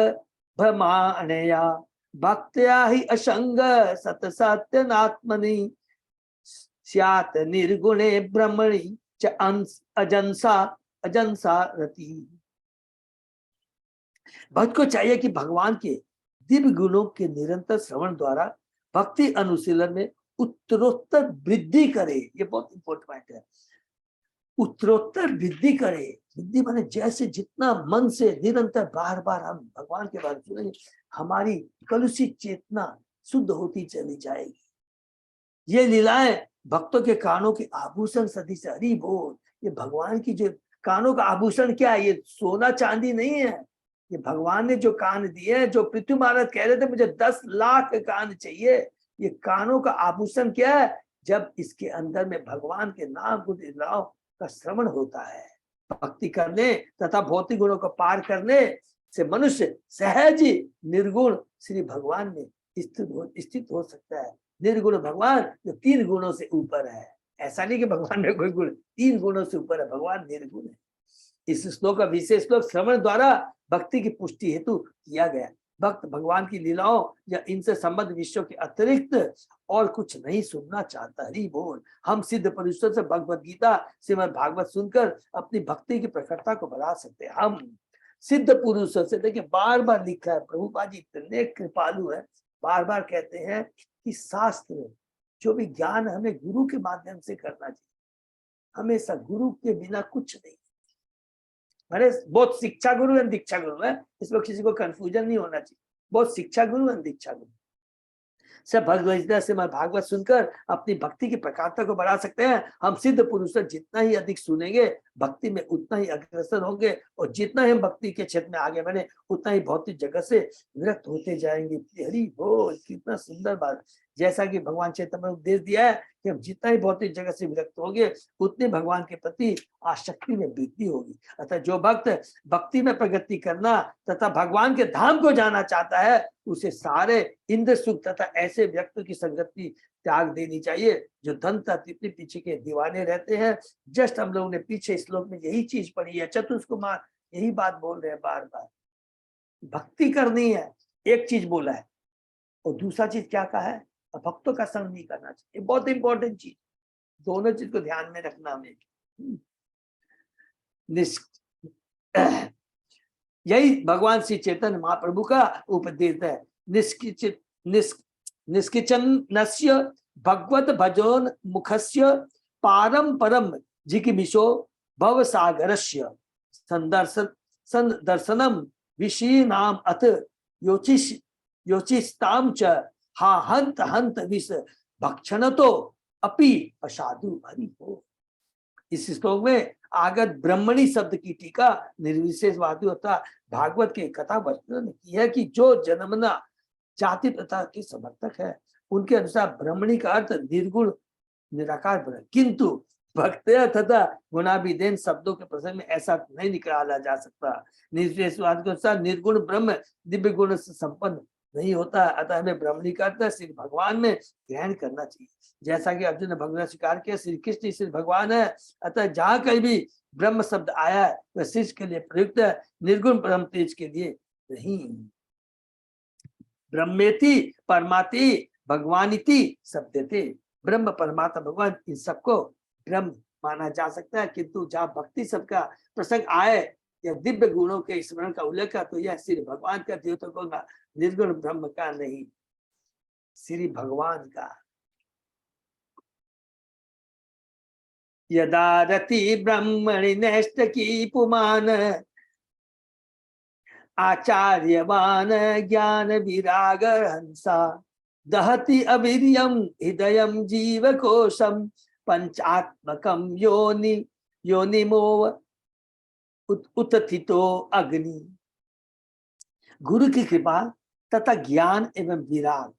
S1: भमानया भक्त्या हि असंग सत सत्यनात्मनि स्यात् निर्गुणे ब्रह्मणि च अजंसा रति। भक्त को चाहिए कि भगवान के दिव्य गुणों के निरंतर श्रवण द्वारा भक्ति अनुशीलन में उत्तरोत्तर वृद्धि करे। ये बहुत इंपॉर्टेंट पॉइंट है, उत्तरोत्तर वृद्धि करे। वृद्धि माने जैसे जितना मन से निरंतर बार बार हम भगवान के बारे में सुनेंगे, हमारी कलुषित चेतना शुद्ध होती चली जाएगी। ये लीलाएं भक्तों के कानों के आभूषण सदृश। हरि बोल। ये भगवान की जो कानों का आभूषण क्या है, ये सोना चांदी नहीं है। ये भगवान ने जो कान दिए हैं, जो पृथ्वी महाराज कह रहे थे मुझे 10 लाख कान चाहिए, ये कानों का आभूषण क्या है? जब इसके अंदर में भगवान के नाम गुण लीलाओं का श्रवण होता है, भक्ति करने तथा भौतिक गुणों को पार करने से मनुष्य सहज निर्गुण श्री भगवान में स्थित हो सकता है। निर्गुण भगवान जो 3 गुणों से ऊपर है। ऐसा नहीं कि भगवान में कोई गुण, 3 गुणों से ऊपर है, भगवान निर्गुण है। इस श्लोक का विशेष श्लोक श्रवण द्वारा भक्ति की पुष्टि हेतु किया गया। भक्त भगवान की लीलाओं या इनसे संबद्ध विषयों के अतिरिक्त और कुछ नहीं सुनना चाहता। हरि बोल। हम सिद्ध पुरुषों से भगवत गीता श्रीमद् भागवत सुनकर अपनी भक्ति की प्रखरता को बढ़ा सकते हैं। हम सिद्ध पुरुषों से, देखिए बार बार लिखा है, प्रभुपाद जी इतने कृपालु है, बार बार कहते हैं कि शास्त्र जो भी ज्ञान हमें गुरु के माध्यम से करना चाहिए, हमेशा गुरु के बिना कुछ नहीं। अरे बहुत शिक्षा गुरु एवं दीक्षा गुरु है, इसमें किसी को कंफ्यूजन नहीं होना चाहिए। बहुत शिक्षा गुरु एवं दीक्षा गुरु सब भगवत से भागवत सुनकर अपनी भक्ति की प्रकारता को बढ़ा सकते हैं। हम सिद्ध पुरुष जितना ही अधिक सुनेंगे भक्ति में उतना ही अग्रसर होंगे, और जितना ही हम भक्ति के क्षेत्र में आगे बढ़े उतना ही भौतिक जगत से विरक्त होते जाएंगे। हरि बोल। कितना सुंदर बात। जैसा कि भगवान चैतन्य ने उपदेश दिया है कि हम जितना ही भौतिक जगत से विरक्त होंगे उतने भगवान के प्रति आसक्ति में वृद्धि होगी। अतः जो भक्त भक्ति में प्रगति करना तथा भगवान के धाम को जाना चाहता है उसे सारे इंद्र सुख तथा ऐसे व्यक्ति की संगति त्याग देनी चाहिए जो धन तथा पीछे के दीवाने रहते हैं। जस्ट हम लोगों ने पीछे श्लोक में यही चीज पढ़ी है, चतुष्कुमार यही बात बोल रहे हैं बार बार। भक्ति करनी है एक चीज बोला है, और दूसरा चीज क्या कहा है, भक्तों का संग नहीं करना चाहिए। बहुत इंपॉर्टेंट चीज, दोनों चीज को ध्यान में रखना हमें। यही भगवान श्री चैतन्य महाप्रभु का उपदेश है। निष्किचन्नस्य भगवत भजोन मुखस्य पारम परम जिज्ञासो भव सागरस्य संदर्शनम विषीनाम अथ योचिस्ताम च हा हंत हंत विष भक्षण तो अपि असाधु। हरि बोल। इस श्लोक में आगत ब्रह्मणी शब्द की टीका निर्विशेषवादी होता भागवत के कथा वर्णन की है कि जो जन्मना जाति प्रथा के समर्थक है उनके अनुसार ब्रह्मणी का अर्थ निर्गुण निराकार ब्रह्म, किंतु भक्त तथा गुणाभिधेन शब्दों के प्रसंग में ऐसा नहीं निकाला जा सकता। निर्विशेषवाद के अनुसार निर्गुण ब्रह्म दिव्य गुण से संपन्न नहीं होता। अतः हमें ब्रह्मणी का अर्थ श्री भगवान में ग्रहण करना चाहिए। जैसा कि अर्जुन ने भगवान स्वीकार किया श्री कृष्ण श्री भगवान है, अतः जहां कहीं भी ब्रह्म शब्द आया है वह शिष्य के लिए प्रयुक्त है, निर्गुण ब्रह्म तेज के लिए नहीं। ब्रह्मेति परमाति भगवानिति शब्दते, ब्रह्म परमात्मा भगवान इन सबको ब्रह्म माना जा सकता है, किंतु जहाँ भक्ति शब्द का प्रसंग आए या दिव्य गुणों के स्मरण का उल्लेख है तो यह श्री भगवान का द्योतक होगा, निर्गुण ब्रह्म का नहीं, श्री भगवान का। यदा रति ब्रह्मणि नष्ट की पुमान आचार्यवान ज्ञान विराग हंसा दहति अवीर्यम हृदयम जीव कोशम पंचात्मकम योनिमोव उत्थितो अग्नि। गुरु की कृपा तथा ज्ञान एवं विराग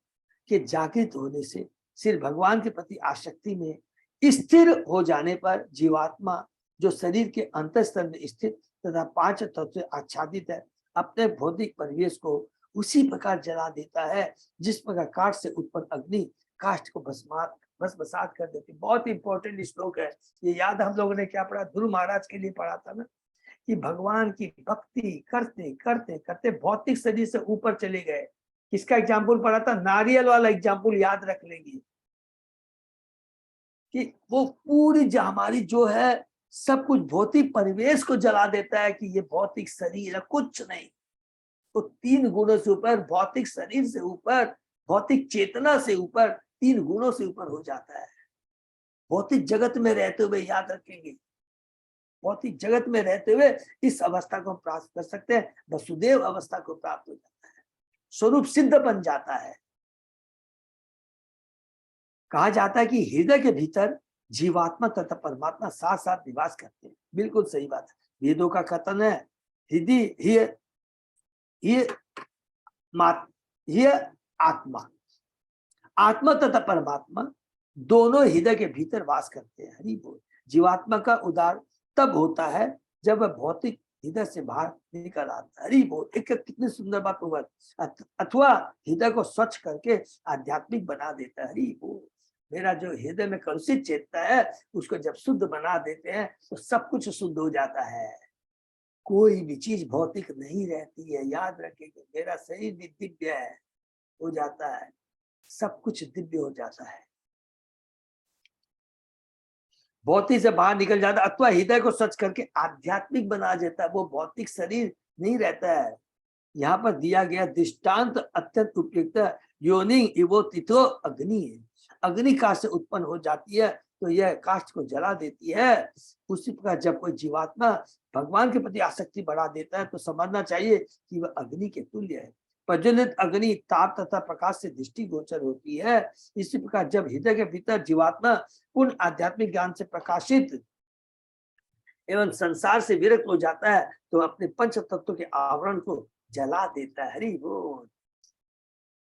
S1: के जागृत होने से श्री भगवान के प्रति आसक्ति में स्थिर हो जाने पर जीवात्मा जो शरीर के अंतःस्तर में स्थित तथा पांच तत्व से आच्छादित है अपने भौतिक परिवेश को उसी प्रकार जला देता है जिस प्रकार काठ से उत्पन्न अग्नि काष्ठ को भस्मसात कर देती। बहुत इंपॉर्टेंट श्लोक है ये। याद हम लोगों ने क्या पढ़ा, ध्रुव महाराज के लिए पढ़ा था ना, कि भगवान की भक्ति करते करते करते भौतिक शरीर से ऊपर चले गए। किसका एग्जाम्पल पढ़ा था, नारियल वाला एग्जाम्पल याद रख लेंगे कि वो पूरी हमारी जो है सब कुछ भौतिक परिवेश को जला देता है कि ये भौतिक शरीर है कुछ नहीं। तो तीन गुणों से ऊपर, भौतिक शरीर से ऊपर, भौतिक चेतना से ऊपर, तीन गुणों से ऊपर हो जाता है। भौतिक जगत में रहते हुए याद रखेंगे, भौतिक जगत में रहते हुए इस अवस्था को प्राप्त कर सकते हैं, वसुदेव अवस्था को प्राप्त हो जाता है, स्वरूप सिद्ध बन जाता है। कहा जाता है कि हृदय के भीतर जीवात्मा तथा परमात्मा साथ साथ निवास करते हैं। बिल्कुल सही बात है। वेदों का कथन है हृदय ही आत्मा, आत्मा तथा परमात्मा दोनों हृदय के भीतर वास करते हैं। हरि बोल। जीवात्मा का उद्धार तब होता है जब वह भौतिक हृदय से बाहर निकल आता है। हरि बोल। एक कितनी सुंदर बात होगा। अथवा हृदय को स्वच्छ करके आध्यात्मिक बना देता है। हरि बोल। मेरा जो हृदय में कलुषित चेतना है उसको जब शुद्ध बना देते हैं तो सब कुछ शुद्ध हो जाता है। कोई भी चीज भौतिक नहीं रहती है, याद रखेंगे। मेरा शरीर भी दिव्य है, हो जाता है, सब कुछ दिव्य हो जाता है, भौतिक से बाहर निकल जाता है, अथवा हृदय को सच करके आध्यात्मिक बना देता है, वो भौतिक शरीर नहीं रहता है। यहाँ पर दिया गया दृष्टांत अत्यंत उपयुक्त, योनि इवो तिथो अग्नि है, अग्नि काष्ठ से उत्पन्न हो जाती है तो यह काष्ठ को जला देती है। उसी प्रकार जब कोई जीवात्मा भगवान के प्रति आसक्ति बढ़ा देता है तो समझना चाहिए कि वह अग्नि के तुल्य है। प्रज्वलित अग्नि ताप तथा प्रकाश से दृष्टि गोचर होती है। इसी प्रकार जब हृदय के भीतर जीवात्मा पूर्ण आध्यात्मिक ज्ञान से प्रकाशित एवं संसार से विरक्त हो जाता है तो अपने पंच तत्वों के आवरण को जला देता है। हरि बोल।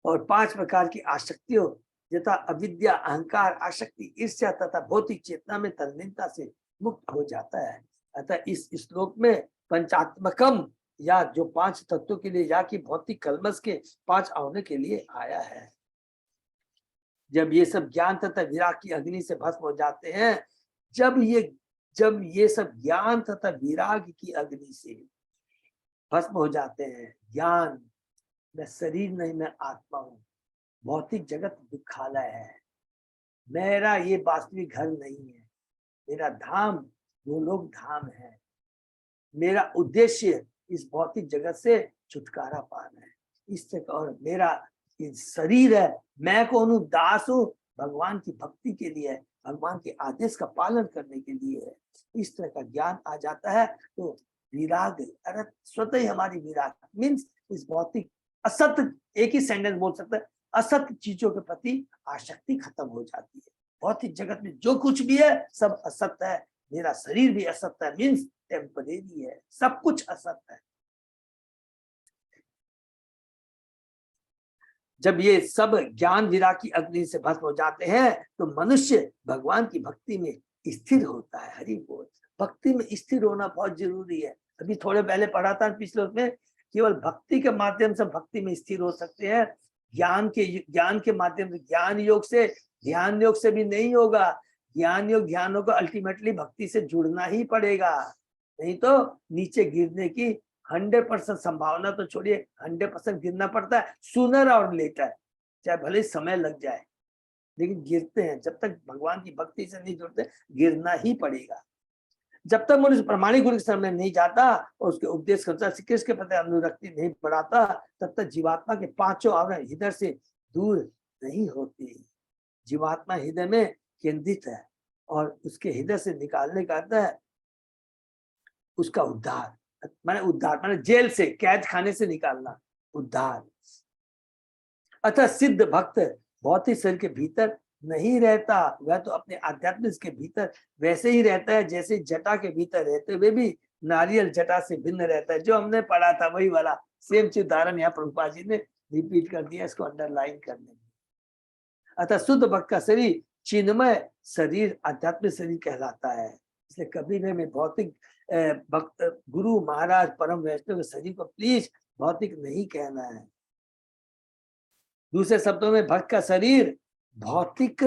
S1: और 5 प्रकार की आसक्तियों यथा अविद्या, अहंकार, आसक्ति, ईर्ष्या तथा भौतिक चेतना में तल्लीनता से मुक्त हो जाता है। अतः इस श्लोक में पंचात्मकम या जो 5 तत्वों के लिए या कि भौतिक कलमश के 5 आवरण के लिए आया है। जब ये सब ज्ञान तथा विराग की अग्नि से भस्म हो जाते हैं, जब ये सब ज्ञान तथा विराग की अग्नि से भस्म हो जाते हैं, ज्ञान मैं शरीर नहीं, मैं आत्मा हूँ, भौतिक जगत दुखालय है, मेरा ये वास्तविक घर नहीं है, मेरा धाम गोलोक धाम है, मेरा उद्देश्य इस भौतिक जगत से छुटकारा पाना है, इस तरह। और मेरा शरीर है, मैं कौन हूँ, दास हूँ, भगवान की भक्ति के लिए है, भगवान के आदेश का पालन करने के लिए है। इस तरह का ज्ञान आ जाता है तो विराग, अरे स्वतः ही हमारी विराग मीन्स इस भौतिक असत्य, एक ही सेंटेंस बोल सकते हैं, असत्य चीजों के प्रति आसक्ति खत्म हो जाती है। भौतिक जगत में जो कुछ भी है सब असत्य है, मेरा शरीर भी असत्य है मीन्स टेम्परेरी है, सब कुछ असत्य है। जब ये सब ज्ञान विराग की अग्नि से भस्म हो जाते हैं तो मनुष्य भगवान की भक्ति में स्थिर होता है। हरि बोल। भक्ति में स्थिर होना बहुत जरूरी है। अभी थोड़े पहले पढ़ा था पिछले उसमें, केवल भक्ति के माध्यम से भक्ति में स्थिर हो सकते हैं, ज्ञान के माध्यम से, ज्ञान योग से, ध्यान योग से भी नहीं होगा। ज्ञान योग ध्यान योग अल्टीमेटली भक्ति से जुड़ना ही पड़ेगा, नहीं तो नीचे गिरने की 100% संभावना तो छोड़िए, 100% गिरना पड़ता है सूनर और लेटर, चाहे भले समय लग जाए, लेकिन गिरते हैं। जब तक भगवान की भक्ति से नहीं जुड़ते गिरना ही पड़ेगा। जब तक मनुष्य प्रमाणिक गुरु के सामने नहीं जाता और उसके उपदेश के अनुसार श्री कृष्ण के प्रति अनुरक्ति नहीं बढ़ाता, तब तक जीवात्मा के 5 आवरण हृदय से दूर नहीं होती। जीवात्मा हृदय में केंद्रित है और उसके हृदय से निकालने का अर्थ है उसका उद्धार, माने जेल से, कैद खाने से निकालना, उद्धार। अतः सिद्ध भक्त भौतिक शरीर के भीतर नहीं रहता, वह तो अपने आध्यात्मिक के भीतर वैसे ही रहता है जैसे जटा के भीतर रहते हुए भी नारियल जटा से भिन्न रहता है। जो हमने पढ़ा था वही वाला सेम उदाहरण यहाँ प्रभुपाद जी ने रिपीट कर दिया, इसको अंडरलाइन करने। अतः शुद्ध भक्त का शरीर चिन्मय शरीर, आध्यात्मिक शरीर कहलाता है। इसलिए कभी भी मैं भौतिक भक्त गुरु महाराज परम वैष्णव के शरीर को प्लीज भौतिक नहीं कहना है। दूसरे शब्दों में भक्त का शरीर भौतिक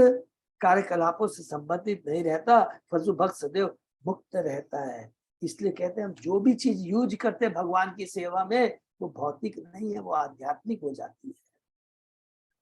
S1: कार्यकलापों से संबंधित नहीं रहता, फलस्वरूप भक्त सदैव मुक्त रहता है। इसलिए कहते हैं हम जो भी चीज यूज करते हैं भगवान की सेवा में वो भौतिक नहीं है, वो आध्यात्मिक हो जाती है।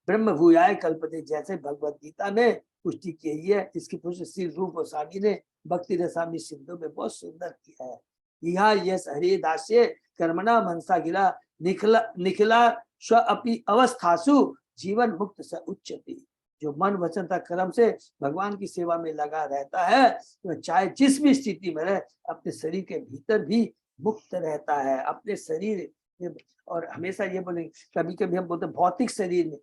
S1: ब्रह्म भूयाय कल्पते, जैसे भगवत गीता में पुष्टि की है, इसकी पुष्टि श्री रूप गोस्वामी ने भक्ति रसामृत सिंधु में बहुत सुंदर किया है। यह यस हरे दास्य कर्मणा मनसा गिला निखिला स्व अपि अवस्थासु जीवन मुक्त स उच्चति। जो मन वचन तथा कर्म से भगवान की सेवा में लगा रहता है तो चाहे जिस भी स्थिति में रहे अपने शरीर के भीतर भी मुक्त रहता है, अपने शरीर। और हमेशा ये बोलेंगे, कभी कभी हम बोलते भौतिक शरीर में,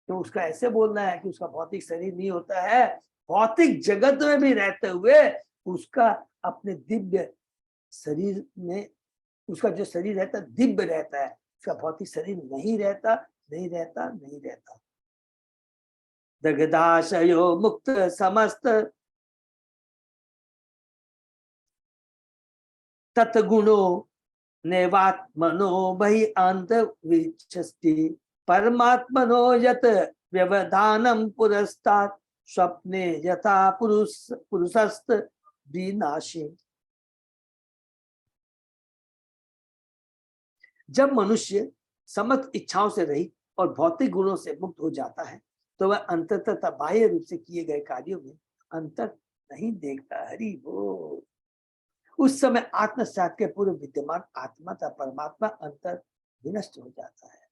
S1: तो उसका ऐसे बोलना है कि उसका भौतिक शरीर नहीं होता है, भौतिक जगत में भी रहते हुए उसका अपने दिव्य शरीर में, उसका जो शरीर रहता है दिव्य रहता है, उसका भौतिक शरीर नहीं रहता, नहीं रहता, नहीं रहता। दगदाशयो मुक्त समस्त तत्गुणो नैवात्मनो बहि अंत विचस्ति परमात्मनो यत व्यवधानम पुरस्तात् स्वप्ने यथा पुरुषस्त विनाशी। जब मनुष्य समस्त इच्छाओं से रहित और भौतिक गुणों से मुक्त हो जाता है तो वह अंततः बाह्य रूप से किए गए कार्यों में अंतर नहीं देखता। हरि बोल। उस समय आत्म सात के पूर्व विद्यमान आत्मा तथा परमात्मा अंतर विनष्ट हो जाता है।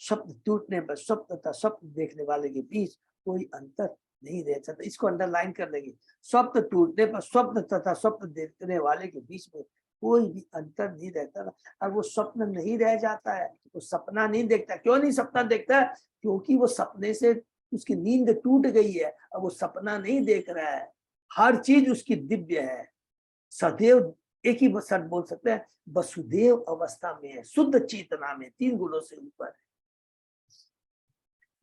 S1: स्वप्न टूटने पर स्वप्न तथा स्वप्न देखने वाले के बीच कोई अंतर नहीं रह सकता। इसको अंडरलाइन कर लेंगे। स्वप्न टूटने पर स्वप्न तथा स्वप्न देखने वाले के बीच में कोई भी अंतर नहीं रहता। और वो स्वप्न नहीं रह जाता है, वो सपना नहीं देखता। क्यों नहीं सपना देखता है? क्योंकि वो सपने से उसकी नींद टूट गई है, अब वो सपना नहीं देख रहा है। हर चीज उसकी दिव्य है। सदैव एक ही शब्द बोल सकते हैं, वसुदेव अवस्था में है, शुद्ध चेतना में, 3 गुणों से ऊपर है।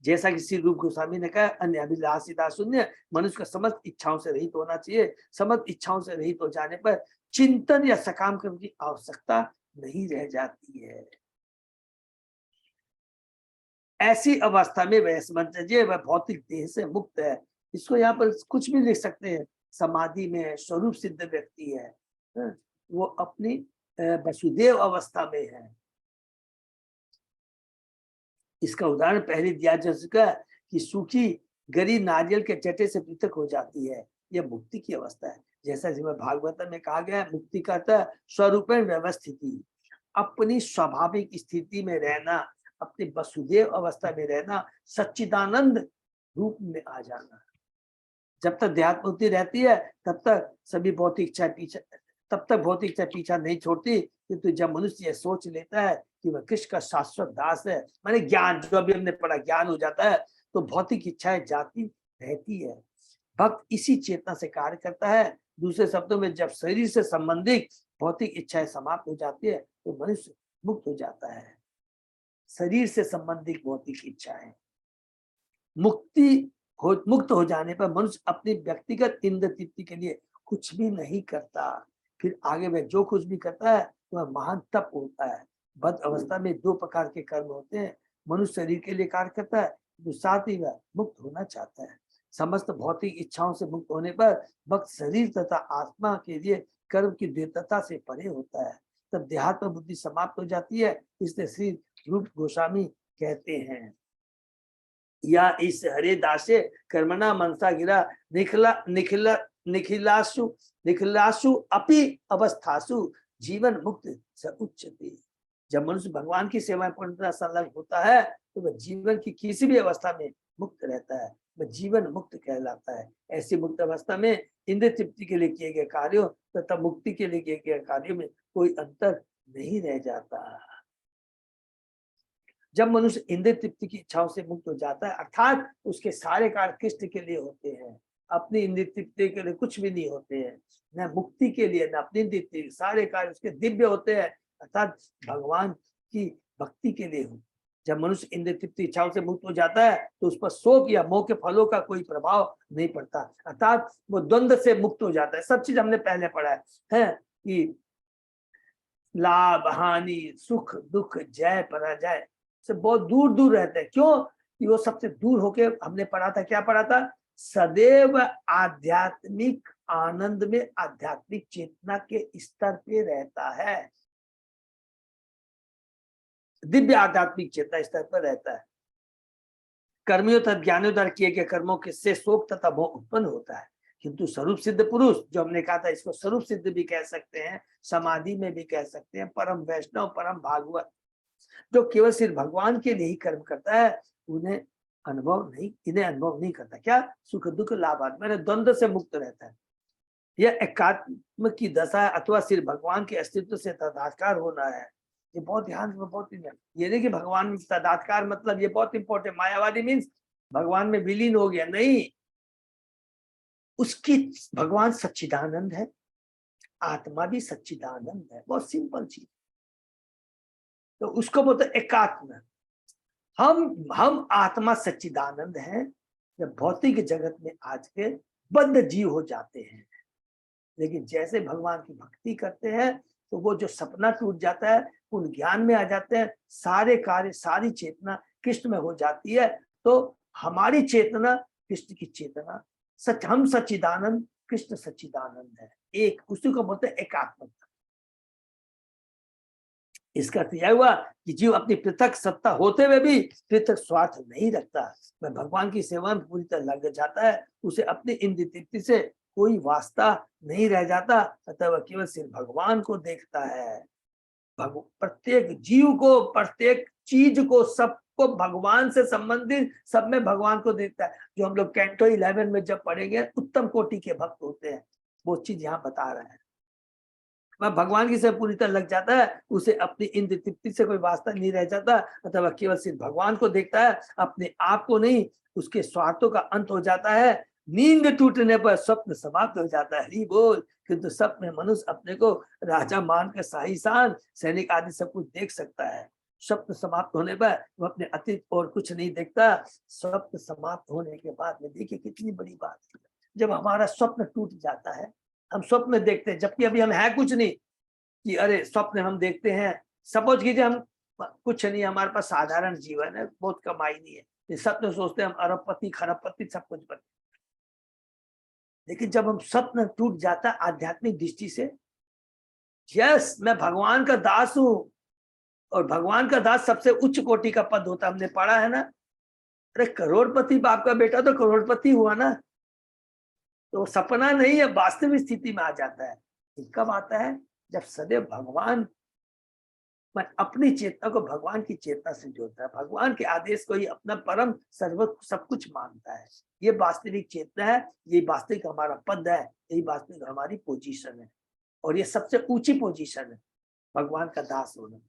S1: जैसा कि श्री रूप गोस्वामी ने कहा, अन्य अभिलाषिता शून्य, मनुष्य का समस्त इच्छाओं से रहित होना चाहिए। समस्त इच्छाओं से रहित हो जाने पर चिंतन या सकाम कर्म की आवश्यकता नहीं रह जाती है। ऐसी अवस्था में वह समझिए वह भौतिक देह से मुक्त है। इसको यहाँ पर कुछ भी लिख सकते हैं। समाधि में स्वरूप सिद्ध व्यक्ति है, वो अपनी वसुदेव अवस्था में है। इसका उदाहरण पहले दिया जा चुका कि सूखी गरी नारियल के चटे से पृथक हो जाती है। यह मुक्ति की अवस्था है। जैसा जिसमें भागवत में कहा गया है, मुक्ति का स्वरूप व्यवस्थिति, अपनी स्वाभाविक स्थिति में रहना, अपनी वसुदेव अवस्था में रहना, सच्चिदानंद रूप में आ जाना। जब तक देहात्म मुक्ति रहती है तब तक सभी भौतिक इच्छाएं पीछे, तब तक भौतिक इच्छा पीछा नहीं छोड़ती। किंतु जब मनुष्य यह सोच लेता है कि वह कृष्ण का शाश्वत दास है, माने ज्ञान, जो अभी हमने पढ़ा, ज्ञान हो जाता है, तो भौतिक इच्छाएं जाती रहती है। भक्त इसी चेतना से कार्य करता है। दूसरे शब्दों में, जब शरीर से संबंधित भौतिक इच्छाएं समाप्त हो जाती है तो मनुष्य मुक्त हो जाता है। शरीर से संबंधित भौतिक इच्छाएं मुक्त हो जाने पर मनुष्य अपनी व्यक्तिगत इंद्र तृप्ति के लिए कुछ भी नहीं करता। फिर आगे वह जो कुछ भी करता है वह महान तप होता है। बद्ध अवस्था में 2 प्रकार के कर्म होते हैं। मनुष्य शरीर के लिए कार्य करता है, तो साथ ही वह मुक्त होना चाहता है। समस्त भौतिक इच्छाओं से मुक्त होने पर भक्त शरीर तथा आत्मा के लिए कर्म की द्वैतता से परे होता है। तब देहात्म बुद्धि समाप्त हो जाती है। इसलिए श्री रूप गोस्वामी कहते हैं, या इस हरे दासे कर्मणा मनसा गिरा निखिलासु अपि अवस्थासु जीवन मुक्त स उच्चते। जब मनुष्य भगवान की सेवा में पूर्णतः संलग्न होता है तो वह जीवन की किसी भी अवस्था में मुक्त रहता है, वह जीवन मुक्त कहलाता है। ऐसी मुक्त अवस्था में इंद्र तृप्ति के लिए किए गए कार्यों तथा मुक्ति के लिए किए गए कार्यों में कोई अंतर नहीं रह जाता। जब मनुष्य इंद्रिय तृप्ति की इच्छाओं से मुक्त हो जाता है, अर्थात उसके सारे कार्य कृष्ण के लिए होते हैं, अपनी इंद्रिय तृप्ति के लिए कुछ भी नहीं होते हैं, न मुक्ति के लिए न अपनी इंद्रिय तृप्ति, सारे कार्य उसके दिव्य होते हैं, अर्थात भगवान की भक्ति के लिए हो। जब मनुष्य इंद्रिय तृप्ति इच्छाओं से मुक्त हो जाता है तो उस पर शोक या मोह के फलों का कोई प्रभाव नहीं पड़ता, अर्थात वो द्वंद्व से मुक्त हो जाता है। सब चीज हमने पहले पढ़ा है कि लाभ हानि सुख दुख जय पराजय से बहुत दूर दूर रहते हैं। क्यों? कि वो सबसे दूर होके, हमने पढ़ा था, क्या पढ़ा था? सदैव आध्यात्मिक आनंद में आध्यात्मिक चेतना के स्तर पे रहता है, दिव्य आध्यात्मिक चेतना स्तर पर रहता है। कर्मियों तथा ज्ञानियों द्वारा किए गए कर्मों के से शोक तथा मोह उत्पन्न होता है। किंतु स्वरूप सिद्ध पुरुष, जो हमने कहा था, इसको स्वरूप सिद्ध भी कह सकते हैं, समाधि में भी कह सकते हैं, परम वैष्णव परम भागवत, जो केवल सिर्फ भगवान के लिए ही कर्म करता है, इन्हें अनुभव नहीं करता। क्या? सुख दुख लाभ मेरे द्वंद्व से मुक्त रहता है। यह एकात्म की दशा है, अथवा सिर्फ भगवान के अस्तित्व से तदात्कार होना है। ये बहुत ध्यान में, बहुत ये नहीं कि भगवान में तदात्कार मतलब ये बहुत इंपॉर्टेंट, मायावादी मीन्स भगवान में विलीन हो गया, नहीं। उसकी भगवान सच्चिदानंद है, आत्मा भी सच्चिदानंद है, बहुत सिंपल चीज। तो उसको बोलते एकात्म। हम आत्मा सच्चिदानंद हैं। जब भौतिक जगत में आज के बद्ध जीव हो जाते हैं, लेकिन जैसे भगवान की भक्ति करते हैं तो वो जो सपना टूट जाता है, उन ज्ञान में आ जाते हैं, सारे कार्य सारी चेतना कृष्ण में हो जाती है। तो हमारी चेतना कृष्ण की चेतना, हम सच्चिदानंद, कृष्ण सच्चिदानंद है, एक। उसी को बोलते हैं एकात्मता। इसका अर्थ यह हुआ कि जीव अपनी पृथक सत्ता होते हुए भी पृथक स्वार्थ नहीं रखता, वह भगवान की सेवा में पूरी तरह लग जाता है, उसे अपनी इंद्रिय तृप्ति से कोई वास्ता नहीं रह जाता, अतः वह केवल सिर्फ भगवान को देखता है। प्रत्येक जीव को, प्रत्येक चीज को, सबको भगवान से संबंधित सब में भगवान को देखता है। जो हम लोग कैंटो 11 में जब पढ़ेंगे उत्तम कोटि के भक्त होते हैं, वो चीज यहाँ बता रहे हैं। वह भगवान की से पूरी तरह लग जाता है, उसे अपनी इंद्र तृप्ति से कोई वास्ता नहीं रह जाता, अथवा केवल सिर्फ भगवान को देखता है, अपने आप को नहीं। उसके स्वार्थों का अंत हो जाता है, नींद टूटने पर स्वप्न समाप्त हो जाता है। हरि बोल। किंतु स्वप्न में मनुष्य अपने को राजा मानकर शाहीशान सैनिक आदि सब कुछ देख सकता है। स्वप्न समाप्त होने पर वह अपने अतीत और कुछ नहीं देखता। स्वप्न समाप्त होने के बाद में देखिए कितनी बड़ी बात है, जब हमारा स्वप्न टूट जाता है, हम स्वप्न में देखते हैं जबकि अभी हम है कुछ नहीं, कि अरे स्वप्न हम देखते हैं, सपोज कीजिए हम कुछ नहीं, हमारे पास साधारण जीवन है, बहुत कमाई नहीं है, ये स्वप्न सोचते हैं हम अरबपति खरबपति सब कुछ बने। लेकिन जब हम स्वप्न टूट जाता है आध्यात्मिक दृष्टि से, यस मैं भगवान का दास हूं, और भगवान का दास सबसे उच्च कोटि का पद होता, हमने पढ़ा है ना। अरे करोड़पति बाप का बेटा तो करोड़पति हुआ ना, तो सपना नहीं है, वास्तविक स्थिति में आ जाता है। कब आता है? जब सदैव भगवान मैं अपनी चेतना को भगवान की चेतना से जोड़ता है, भगवान के आदेश को ही अपना परम सर्व सब कुछ मानता है। ये वास्तविक चेतना है, ये वास्तविक हमारा पद है, यही वास्तविक हमारी पोजीशन है, और ये सबसे ऊंची पोजीशन है भगवान का दास होना।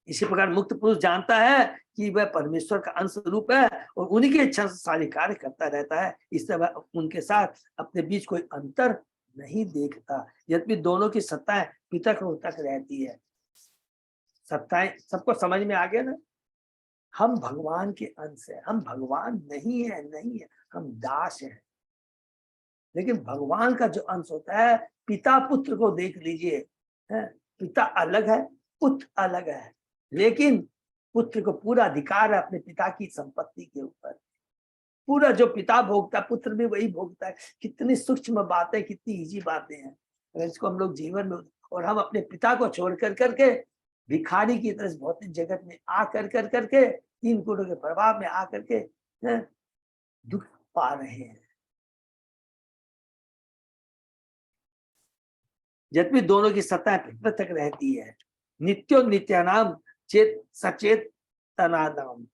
S1: इसी प्रकार मुक्त पुरुष जानता है कि वह परमेश्वर का अंश रूप है और उन्हीं के इच्छा से सारे कार्य करता रहता है, इससे वह उनके साथ अपने बीच कोई अंतर नहीं देखता। यद्यपि दोनों की सत्ताएं पृथक पृथक रहती है। सत्ताएं सबको समझ में आ गया ना। हम भगवान के अंश है, हम भगवान नहीं है, नहीं है, हम दास हैं। लेकिन भगवान का जो अंश होता है, पिता पुत्र को देख लीजिए, पिता अलग है, पुत्र अलग है, लेकिन पुत्र को पूरा अधिकार है अपने पिता की संपत्ति के ऊपर। पूरा जो पिता भोगता है पुत्र भी वही भोगता है। कितनी सूक्ष्म बातें, कितनी इजी बातें हैं, अगर इसको हम लोग जीवन में, और हम अपने पिता को छोड़ कर करके भिखारी की तरह भौतिक जगत में आ कर करके 3 गुणों के प्रभाव में आ करके दुख पा रहे हैं। यद्यपि दोनों की सत्ता पृथक रहती है। नित्यो नित्यानाम चेत सचेत तनानाम।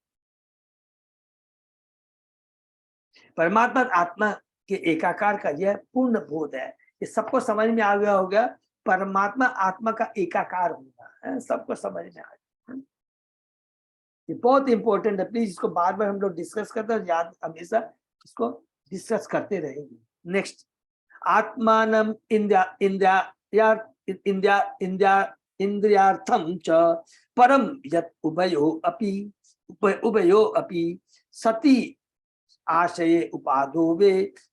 S1: परमात्मा आत्मा के एकाकार का यह पूर्ण बोध है। ये सबको समझ में आ गया होगा, परमात्मा आत्मा का एकाकार होगा, सबको समझ में आ गया। ये बहुत इंपॉर्टेंट है, प्लीज इसको बार बार हम लोग डिस्कस करते हैं, याद हमेशा इसको डिस्कस करते रहेंगे। नेक्स्ट, आत्मानम इंद्रियार्थम च परम यत् उभयो अपि सति आशये उपादो वे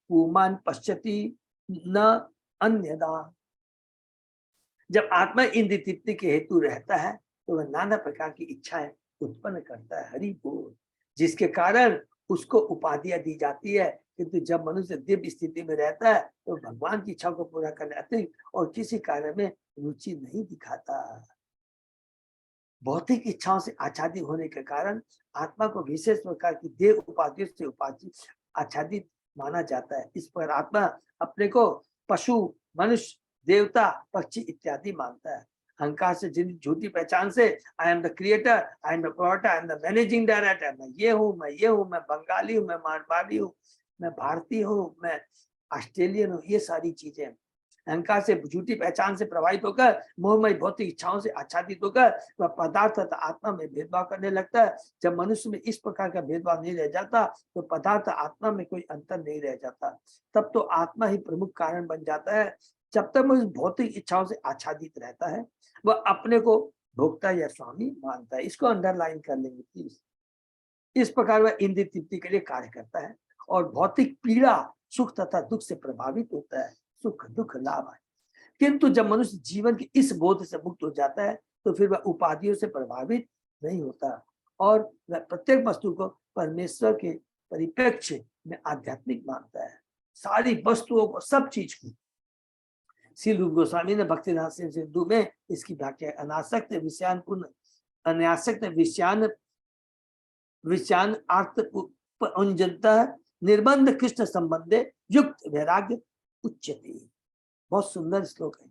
S1: पुमान पश्यति न अन्यदा। जब आत्मा इंद्रिय तृप्ति के हेतु रहता है तो वह नाना प्रकार की इच्छाएं उत्पन्न करता है। हरि बोल। जिसके कारण उसको उपाधियां दी जाती है, किंतु जब मनुष्य दिव्य स्थिति में रहता है तो भगवान की इच्छा को पूरा करने अतिरिक्त और किसी कार्य में रुचि नहीं दिखाता। भौतिक इच्छाओं से आच्छादित होने के कारण आत्मा को विशेष प्रकार की देह उपाधियों से आच्छादित माना जाता है। इस पर आत्मा अपने को पशु, मनुष्य, देवता, पक्षी इत्यादि मानता है। अहंकार से जिन झूठी पहचान से I am the creator, I am the promoter, I am the managing director, मैं ये हूँ, मैं ये हूँ, मैं बंगाली हूँ, मैं मारवाड़ी हूँ, मैं भारतीय हूँ, मैं ऑस्ट्रेलियन हूँ, ये सारी चीजें अहंकार से झूठी पहचान से प्रभावित होकर मोहमय भौतिक इच्छाओं से आच्छादित होकर वह पदार्थ तथा आत्मा में भेदभाव करने लगता है। जब मनुष्य में इस प्रकार का भेदभाव नहीं रह जाता तो पदार्थ आत्मा में कोई अंतर नहीं रह जाता, तब तो आत्मा ही प्रमुख कारण बन जाता है। जब तक मनुष्य भौतिक इच्छाओं से आच्छादित रहता है वह अपने को भोक्ता या स्वामी मानता है। इसको अंडरलाइन कर लेंगे प्लीज। इस प्रकार वह इंद्रिय तृप्ति के लिए कार्य करता है और भौतिक पीड़ा, सुख तथा दुख से प्रभावित होता है। सुख दुख लाभ है। किंतु जब मनुष्य जीवन के इस बोध से मुक्त हो जाता है तो फिर वह उपाधियों से प्रभावित नहीं होता और वह प्रत्येक वस्तु को परमेश्वर के परिप्रेक्ष्य में आध्यात्मिक मानता है। सारी वस्तुओं को, सब चीज को श्री रूप गोस्वामी ने भक्ति रहस्य सिंधु में इसकी व्याख्या अनासक्त विषयान पूर्ण अनासक्त विषयान अर्थ उंजनता निर्बंध कृष्ण संबंधे युक्त वैराग्य उच्चते। बहुत सुंदर श्लोक है।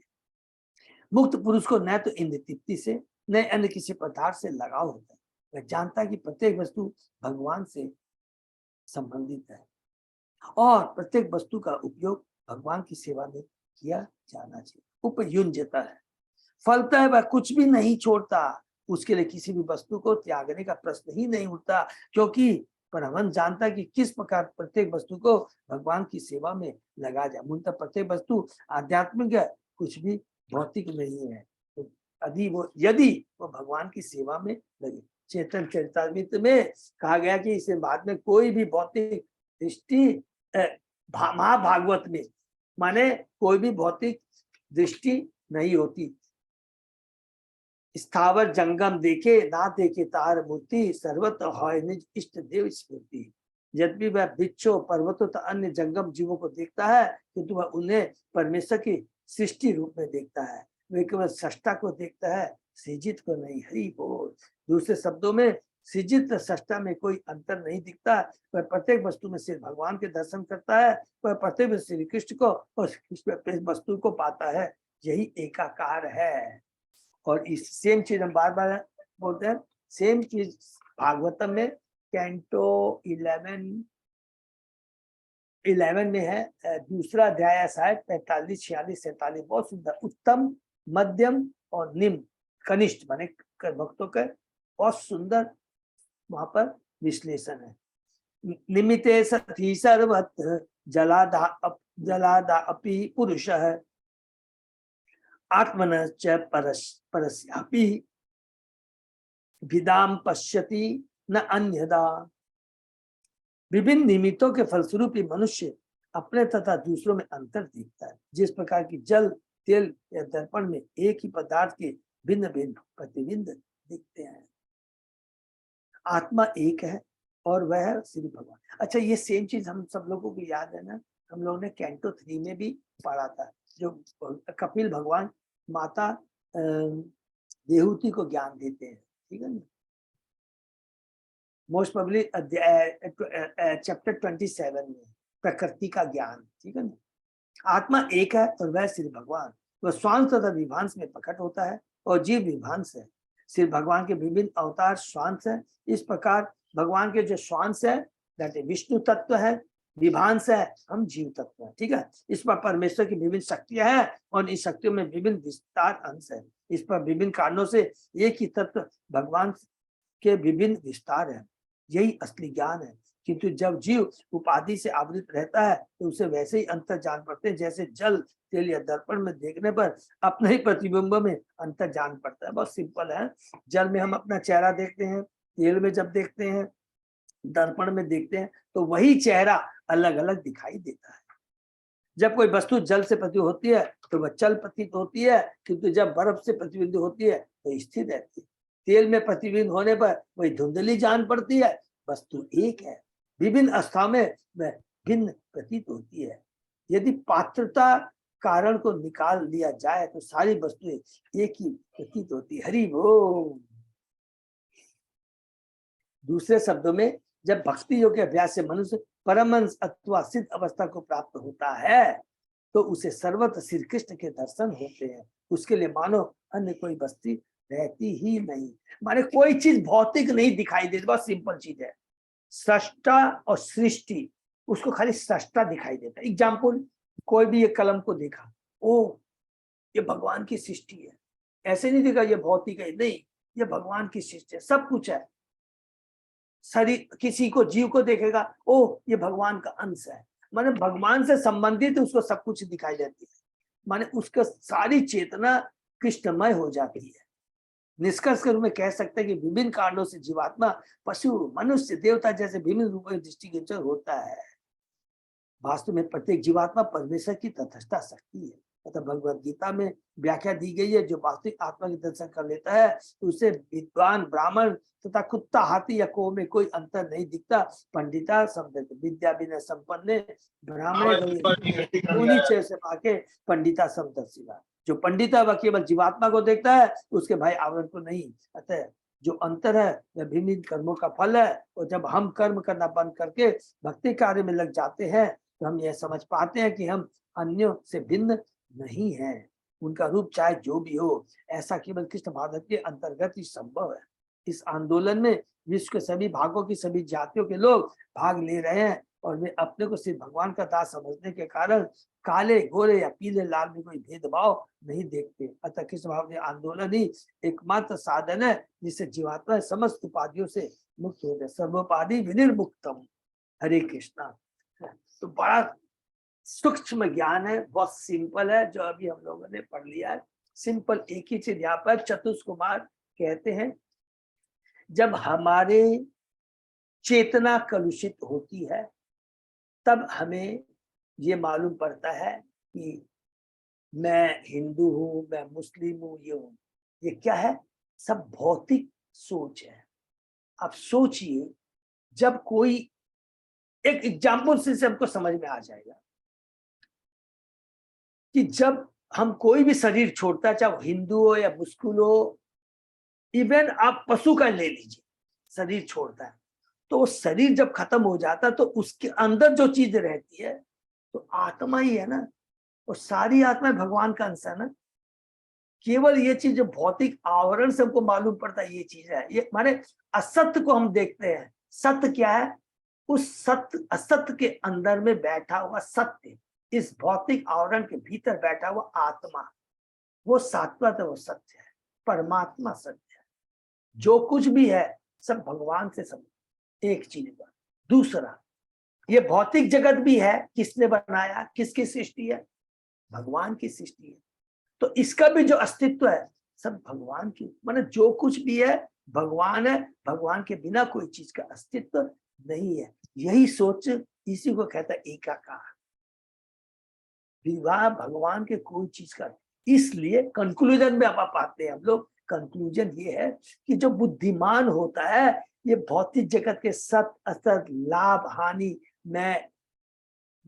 S1: मुक्त पुरुष को न तो इंद्र तृप्ति से न अन्य किसी पदार्थ से लगाव होता है। वह जानता है कि प्रत्येक वस्तु भगवान से संबंधित है और प्रत्येक वस्तु का उपयोग भगवान की सेवा में किया जाना चाहिए। उपयुंजता है, फलता है, वह कुछ भी नहीं छोड़ता। उसके लिए किसी भी वस्तु को त्यागने का प्रश्न ही नहीं उठता, क्योंकि परमहंस जानता कि किस प्रकार प्रत्येक वस्तु को भगवान की सेवा में लगा जाए। मूलतः प्रत्येक वस्तु आध्यात्मिक है, कुछ भी भौतिक नहीं है। तो यदि वो भगवान की सेवा में लगे। चेतन चरितामृत में कहा गया कि इसे बाद में कोई भी भौतिक दृष्टि महाभागवत में माने कोई भी भौतिक दृष्टि नहीं होती। स्थावर जंगम देखे ना देखे तार मूर्ति सर्वत्र है निज इष्ट देव स्मृति। यद्यपि वह वृक्षों पर्वतों तथा अन्य जंगम जीवों को देखता है, किंतु वह उन्हें परमेश्वर की सृष्टि रूप में देखता है। वह केवल सृष्टा को देखता है, सृजित को नहीं। हरि बोल। दूसरे शब्दों में सृजित सृष्टा में कोई अंतर नहीं दिखता। वह प्रत्येक वस्तु में सिर्फ भगवान के दर्शन करता है। वह प्रत्येक श्री कृष्ण को और वस्तु को पाता है। यही एकाकार है। और इस सेम चीज हम बार बार बोलते हैं। सेम चीज भागवतम में कैंटो 11 में है, दूसरा अध्याय शायद 45, 46, 47। बहुत सुंदर, उत्तम, मध्यम और निम्न, कनिष्ठ माने भक्तों के बहुत सुंदर वहां पर विश्लेषण है। निमिते सती सर्वत्र जलादा अपि पुरुष है आत्मन च परस्यापि विदाम पश्यति न अन्यदा। विभिन्न निमित्तों के फलस्वरूप मनुष्य अपने तथा दूसरों में अंतर देखता है। जिस प्रकार की जल, तेल या दर्पण में एक ही पदार्थ के भिन्न भिन्न प्रतिबिंब दिखते हैं। आत्मा एक है और वह है श्री भगवान। अच्छा, ये सेम चीज हम सब लोगों को याद है ना, हम लोगों ने कैंटो 3 में भी पढ़ा था, जो कपिल भगवान माता देहूति को ज्ञान देते हैं। ठीक है ना, मोस्ट प्रोबेबली चैप्टर 27 में प्रकृति का ज्ञान। ठीक है ना, आत्मा एक है और वह श्री भगवान। वह स्वांश तथा विभांश में प्रकट होता है और जीव विभांश है। श्री भगवान के विभिन्न अवतार स्वांश है। इस प्रकार भगवान के जो स्वांश है दैट विष्णु तत्व है, विभांश है, हम जीव तत्व है। ठीक है, इस पर परमेश्वर की विभिन्न शक्तियां हैं और इन शक्तियों में विभिन्न विस्तार अंश है। इस पर विभिन्न कारणों से एक ही तत्व भगवान के विभिन्न विस्तार है। यही असली ज्ञान है। किंतु जब जीव उपाधि से आवृत रहता है तो उसे वैसे ही अंतर जान पड़ते हैं जैसे जल, तेल या दर्पण में देखने पर अपने ही प्रतिबिंब में अंतर जान पड़ता है। बहुत सिंपल है। जल में हम अपना चेहरा देखते हैं, तेल में जब देखते हैं, दर्पण में देखते हैं, तो वही चेहरा अलग अलग दिखाई देता है। जब कोई वस्तु जल से प्रतीत होती है तो वह चल प्रतीत होती है, किंतु जब बर्फ से प्रतिबिंब होती है तो स्थिर रहती है। तेल में प्रतिबिंब होने पर वही धुंधली जान पड़ती है। वस्तु एक है, विभिन्न अवस्था में वह भिन्न प्रतीत होती है। यदि पात्रता कारण को निकाल लिया जाए तो सारी वस्तुएं एक ही प्रतीत होती है। हरि बोल। दूसरे शब्दों में, जब भक्ति योग के अभ्यास से मनुष्य परमहंस अथवा सिद्ध अवस्था को प्राप्त होता है तो उसे सर्वत्र श्री कृष्ण के दर्शन होते हैं। उसके लिए मानो अन्य कोई वस्तु रहती ही नहीं, माने कोई चीज भौतिक नहीं दिखाई देती। बहुत सिंपल चीज है। सृष्टा और सृष्टि, उसको खाली सृष्टा दिखाई देता है। एग्जाम्पल, कोई भी ये कलम को देखा, ओ ये भगवान की सृष्टि है, ऐसे नहीं देखा ये भौतिक है, नहीं, ये भगवान की सृष्टि है, सब कुछ है। शरीर, किसी को जीव को देखेगा, ओ ये भगवान का अंश है, माने भगवान से संबंधित उसको सब कुछ दिखाई देती है। माने उसका सारी चेतना कृष्णमय हो जाती है। निष्कर्ष के रूप में कह सकते हैं कि विभिन्न कारणों से जीवात्मा पशु, मनुष्य, देवता जैसे विभिन्न रूपों में दृष्टिगोचर होता है। वास्तव में प्रत्येक जीवात्मा परमेश्वर की तटस्था शक्ति है। अतः भगवत गीता में व्याख्या दी गई है, जो वास्तविक आत्मा के दर्शन कर लेता है तो उसे विद्वान ब्राह्मण तथा कुत्ता हाथी या को में कोई अंतर नहीं दिखता। पंडिता शब्द विद्या बिना संपन्न ब्राह्मण से पाके पंडिता शब्द सिवा। जो पंडिता वह केवल जीवात्मा को देखता है, उसके भाई आवरण को नहीं। अतः जो अंतर है वह भिन्न कर्मों का फल है। और जब हम कर्म करना बंद करके भक्ति कार्य में लग जाते हैं तो हम यह समझ पाते हैं कि हम अन्यों से भिन्न नहीं है। उनका रूप चाहे जो भी हो, ऐसा केवल कृष्ण भागवत के अंतर्गत ही संभव है। इस आंदोलन में विश्व के सभी भागों की सभी जातियों के लोग भाग ले रहे हैं और वे अपने को सिर्फ भगवान का दास समझने के कारण काले गोरे या पीले लाल में कोई भेदभाव नहीं देखते। अतः कृष्ण भाव आंदोलन ही एकमात्र साधन है जिससे जीवात्मा समस्त उपाधियों से मुक्त हो जाए। सर्वोपाधि विनिर्मुक्तम। हरे कृष्णा। तो बड़ा सूक्ष्म ज्ञान है, बहुत सिंपल है, जो अभी हम लोगों ने पढ़ लिया है। सिंपल एक ही चीज यहाँ पर चतुष कुमार कहते हैं, जब हमारे चेतना कलुषित होती है तब हमें ये मालूम पड़ता है कि मैं हिंदू हूं, मैं मुस्लिम हूं, ये हूं। ये क्या है? सब भौतिक सोच है। आप सोचिए, जब कोई एक एग्जाम्पल से हमको समझ में आ जाएगा कि जब हम कोई भी शरीर छोड़ता है, चाहे हिंदू हो या मुस्लिम हो, इवन आप पशु का ले लीजिए, शरीर छोड़ता है तो वो शरीर जब खत्म हो जाता है तो उसके अंदर जो चीज रहती है तो आत्मा ही है ना। और सारी आत्मा भगवान का अंश है ना। केवल ये चीज जो भौतिक आवरण से हमको मालूम पड़ता है ये चीज है, ये माने असत्य को हम देखते हैं। सत्य क्या है? उस सत्य असत्य के अंदर में बैठा हुआ सत्य, इस भौतिक आवरण के भीतर बैठा हुआ आत्मा, वो शाश्वत है, वो सत्य है, परमात्मा सत्य है। जो कुछ भी है सब भगवान से सब एक चीज का। दूसरा, ये भौतिक जगत भी है, किसने बनाया, किसकी सृष्टि है? भगवान की सृष्टि है। तो इसका भी जो अस्तित्व है सब भगवान की, माने जो कुछ भी है भगवान है, भगवान के बिना कोई चीज का अस्तित्व नहीं है। यही सोच, इसी को कहता है एकाकार। विवाह भगवान के कोई चीज का। इसलिए कंक्लूजन में आप पाते हैं हम लोग, कंक्लूजन ये है कि जो बुद्धिमान होता है ये भौतिक जगत के सत असत लाभ हानि, मैं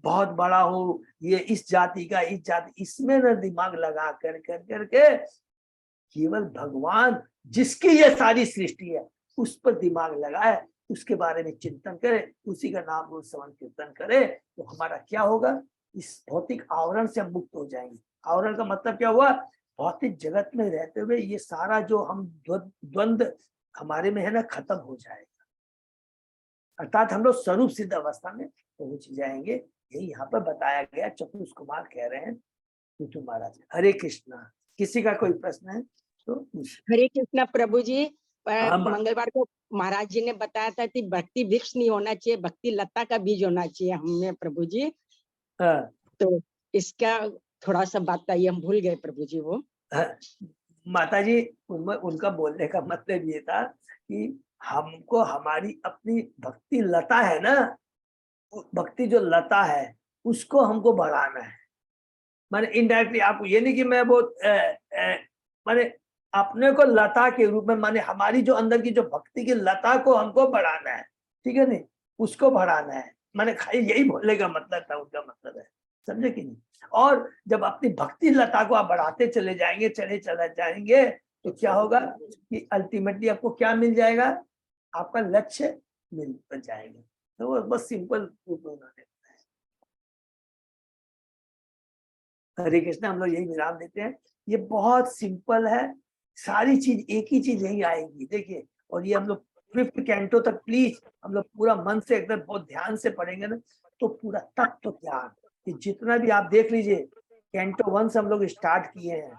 S1: बहुत बड़ा हूं, ये इस जाति का, इस जाति, इसमें ना दिमाग लगा कर करके केवल भगवान जिसकी ये सारी सृष्टि है उस पर दिमाग लगाए, उसके बारे में चिंतन करे, उसी का नाम रोज श्रवण कीर्तन करे, तो हमारा क्या होगा? इस भौतिक आवरण से हम मुक्त हो जाएंगे। आवरण का मतलब क्या हुआ? भौतिक जगत में रहते हुए ये सारा जो हम द्वंद्व हमारे में है ना, खत्म हो जाएगा। अर्थात हम लोग स्वरूप सिद्ध अवस्था में पहुंच जाएंगे। यही यहाँ पर बताया गया। चतुष कुमार कह रहे हैं तो महाराज। हरे कृष्णा। किसी का कोई प्रश्न है तो?
S2: हरे कृष्णा प्रभु जी। मंगलवार को महाराज जी ने बताया था कि भक्ति वृक्ष नहीं होना चाहिए, भक्ति लता का बीज होना चाहिए हमें प्रभु जी। तो इसका थोड़ा सा बताइए, हम भूल गए प्रभु जी वो।
S1: माता जी, उनका बोलने का मतलब ये था कि हमको हमारी अपनी भक्ति लता है ना, भक्ति जो लता है उसको हमको बढ़ाना है। माने इनडायरेक्टली आपको ये नहीं कि मैं वो माने अपने को लता के रूप में, माने हमारी जो अंदर की जो भक्ति की लता को हमको बढ़ाना है, ठीक है नहीं, उसको बढ़ाना है। माने यही बोलने का मतलब था, उनका मतलब है, समझे कि नहीं? और जब अपनी भक्ति लता को आप बढ़ाते चले जाएंगे, चले जाएंगे तो क्या होगा कि अल्टीमेटली आपको क्या मिल जाएगा? आपका लक्ष्य मिल जाएगा। तो वो बस सिंपल रूप उन्होंने। हरे कृष्णा। हम लोग यही विराम देते हैं। ये बहुत सिंपल है, सारी चीज एक ही चीज यही आएगी, देखिए। और ये हम लोग 5th कैंटो तक प्लीज हम लोग पूरा मन से एकदम बहुत ध्यान से पढ़ेंगे ना, तो पूरा तत्व ज्ञान कि जितना भी आप देख लीजिए, कैंटो 1 से हम लोग स्टार्ट किए हैं,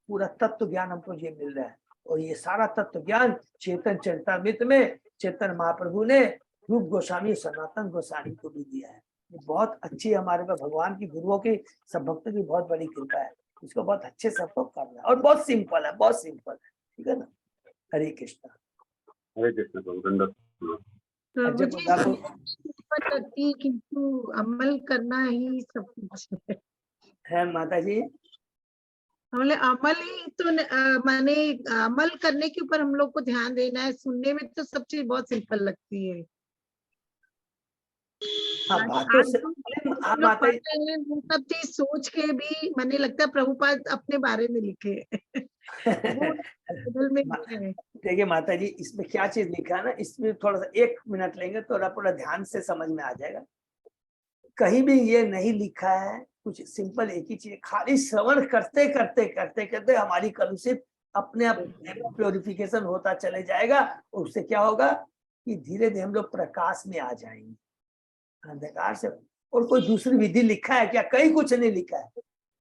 S1: पूरा तत्व ज्ञान हमको ये मिल रहा है। और ये सारा तत्व ज्ञान चेतन चरितामृत में चेतन महाप्रभु ने रूप गोस्वामी सनातन गोस्वामी को भी दिया है। बहुत अच्छी हमारे पास भगवान की, गुरुओं की, सब भक्तों की बहुत बड़ी कृपा है। इसको बहुत अच्छे से सबको करना है और बहुत सिंपल है, बहुत सिंपल है, ठीक है ना? हरे कृष्णा।
S3: हरे कृष्णा।
S4: किंतु अमल करना ही सब कुछ
S1: है माता जी।
S4: हमने अमल ही तो माने अमल करने के ऊपर हम लोग को ध्यान देना है। सुनने में तो सब चीज बहुत सिंपल लगती है।
S1: हाँ
S4: आज
S1: बातों
S4: आज
S1: से
S4: जो
S1: हाँ
S4: हम लोग
S1: माता
S4: पढ़
S1: जी,
S4: रहे हैं वो सब चीज सोच के भी मैंने लगता है प्रभुपाद अपने बारे में लिखे वो बदल में लिखे हैं।
S1: देखिए माता जी, इसमें क्या चीज लिखा है ना, इसमें थोड़ा सा 1 मिनट लेंगे तो पूरा ध्यान से समझ में आ जाएगा। कहीं भी ये नहीं लिखा है कुछ, सिंपल एक ही चीज, खाली श्रवण करते करते करते करते हमारी कलुषित अपने आप प्योरिफिकेशन होता चले जाएगा। और उससे क्या होगा कि धीरे धीरे हम लोग प्रकाश में आ जाएंगे, अंधकार से। और कोई दूसरी विधि लिखा है क्या? कहीं कुछ नहीं लिखा है,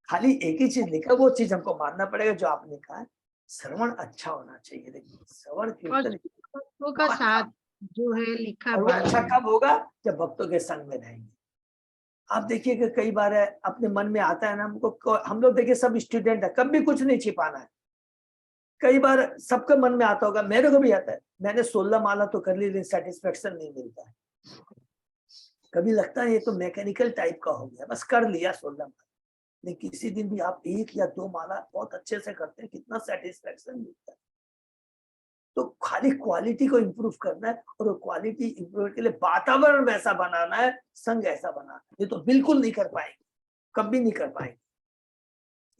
S1: खाली एक ही चीज लिखा है, वो चीज हमको मानना पड़ेगा जो आपने कहा है, श्रवण अच्छा होना चाहिए। देखिए श्रवण
S4: और
S1: कीर्तन
S4: भक्तों का साथ जो है लिखा
S1: और वो
S4: बाद
S1: अच्छा
S4: में।
S1: कब होगा? जब भक्तों के संग में रहेंगे। आप देखिए कि कई बार है अपने मन में आता है ना हमको, हम लोग देखिए सब स्टूडेंट है, कभी कुछ नहीं छिपाना है। कई बार सबके मन में आता होगा, मेरे को भी आता है, मैंने 16 माला तो कर ली लेकिन सेटिस्फेक्शन नहीं मिलता है। कभी लगता है ये तो मैकेनिकल टाइप का हो गया, बस कर लिया 16 माला। लेकिन किसी दिन भी आप 1 या 2 माला बहुत अच्छे से करते हैं, कितना सेटिस्फेक्शन मिलता है। तो खाली क्वालिटी को इंप्रूव करना है, और वो क्वालिटी इंप्रूव के लिए वातावरण वैसा बनाना है, संग ऐसा बनाना है। ये तो बिल्कुल नहीं कर पाएंगे, कभी नहीं कर पाएंगे।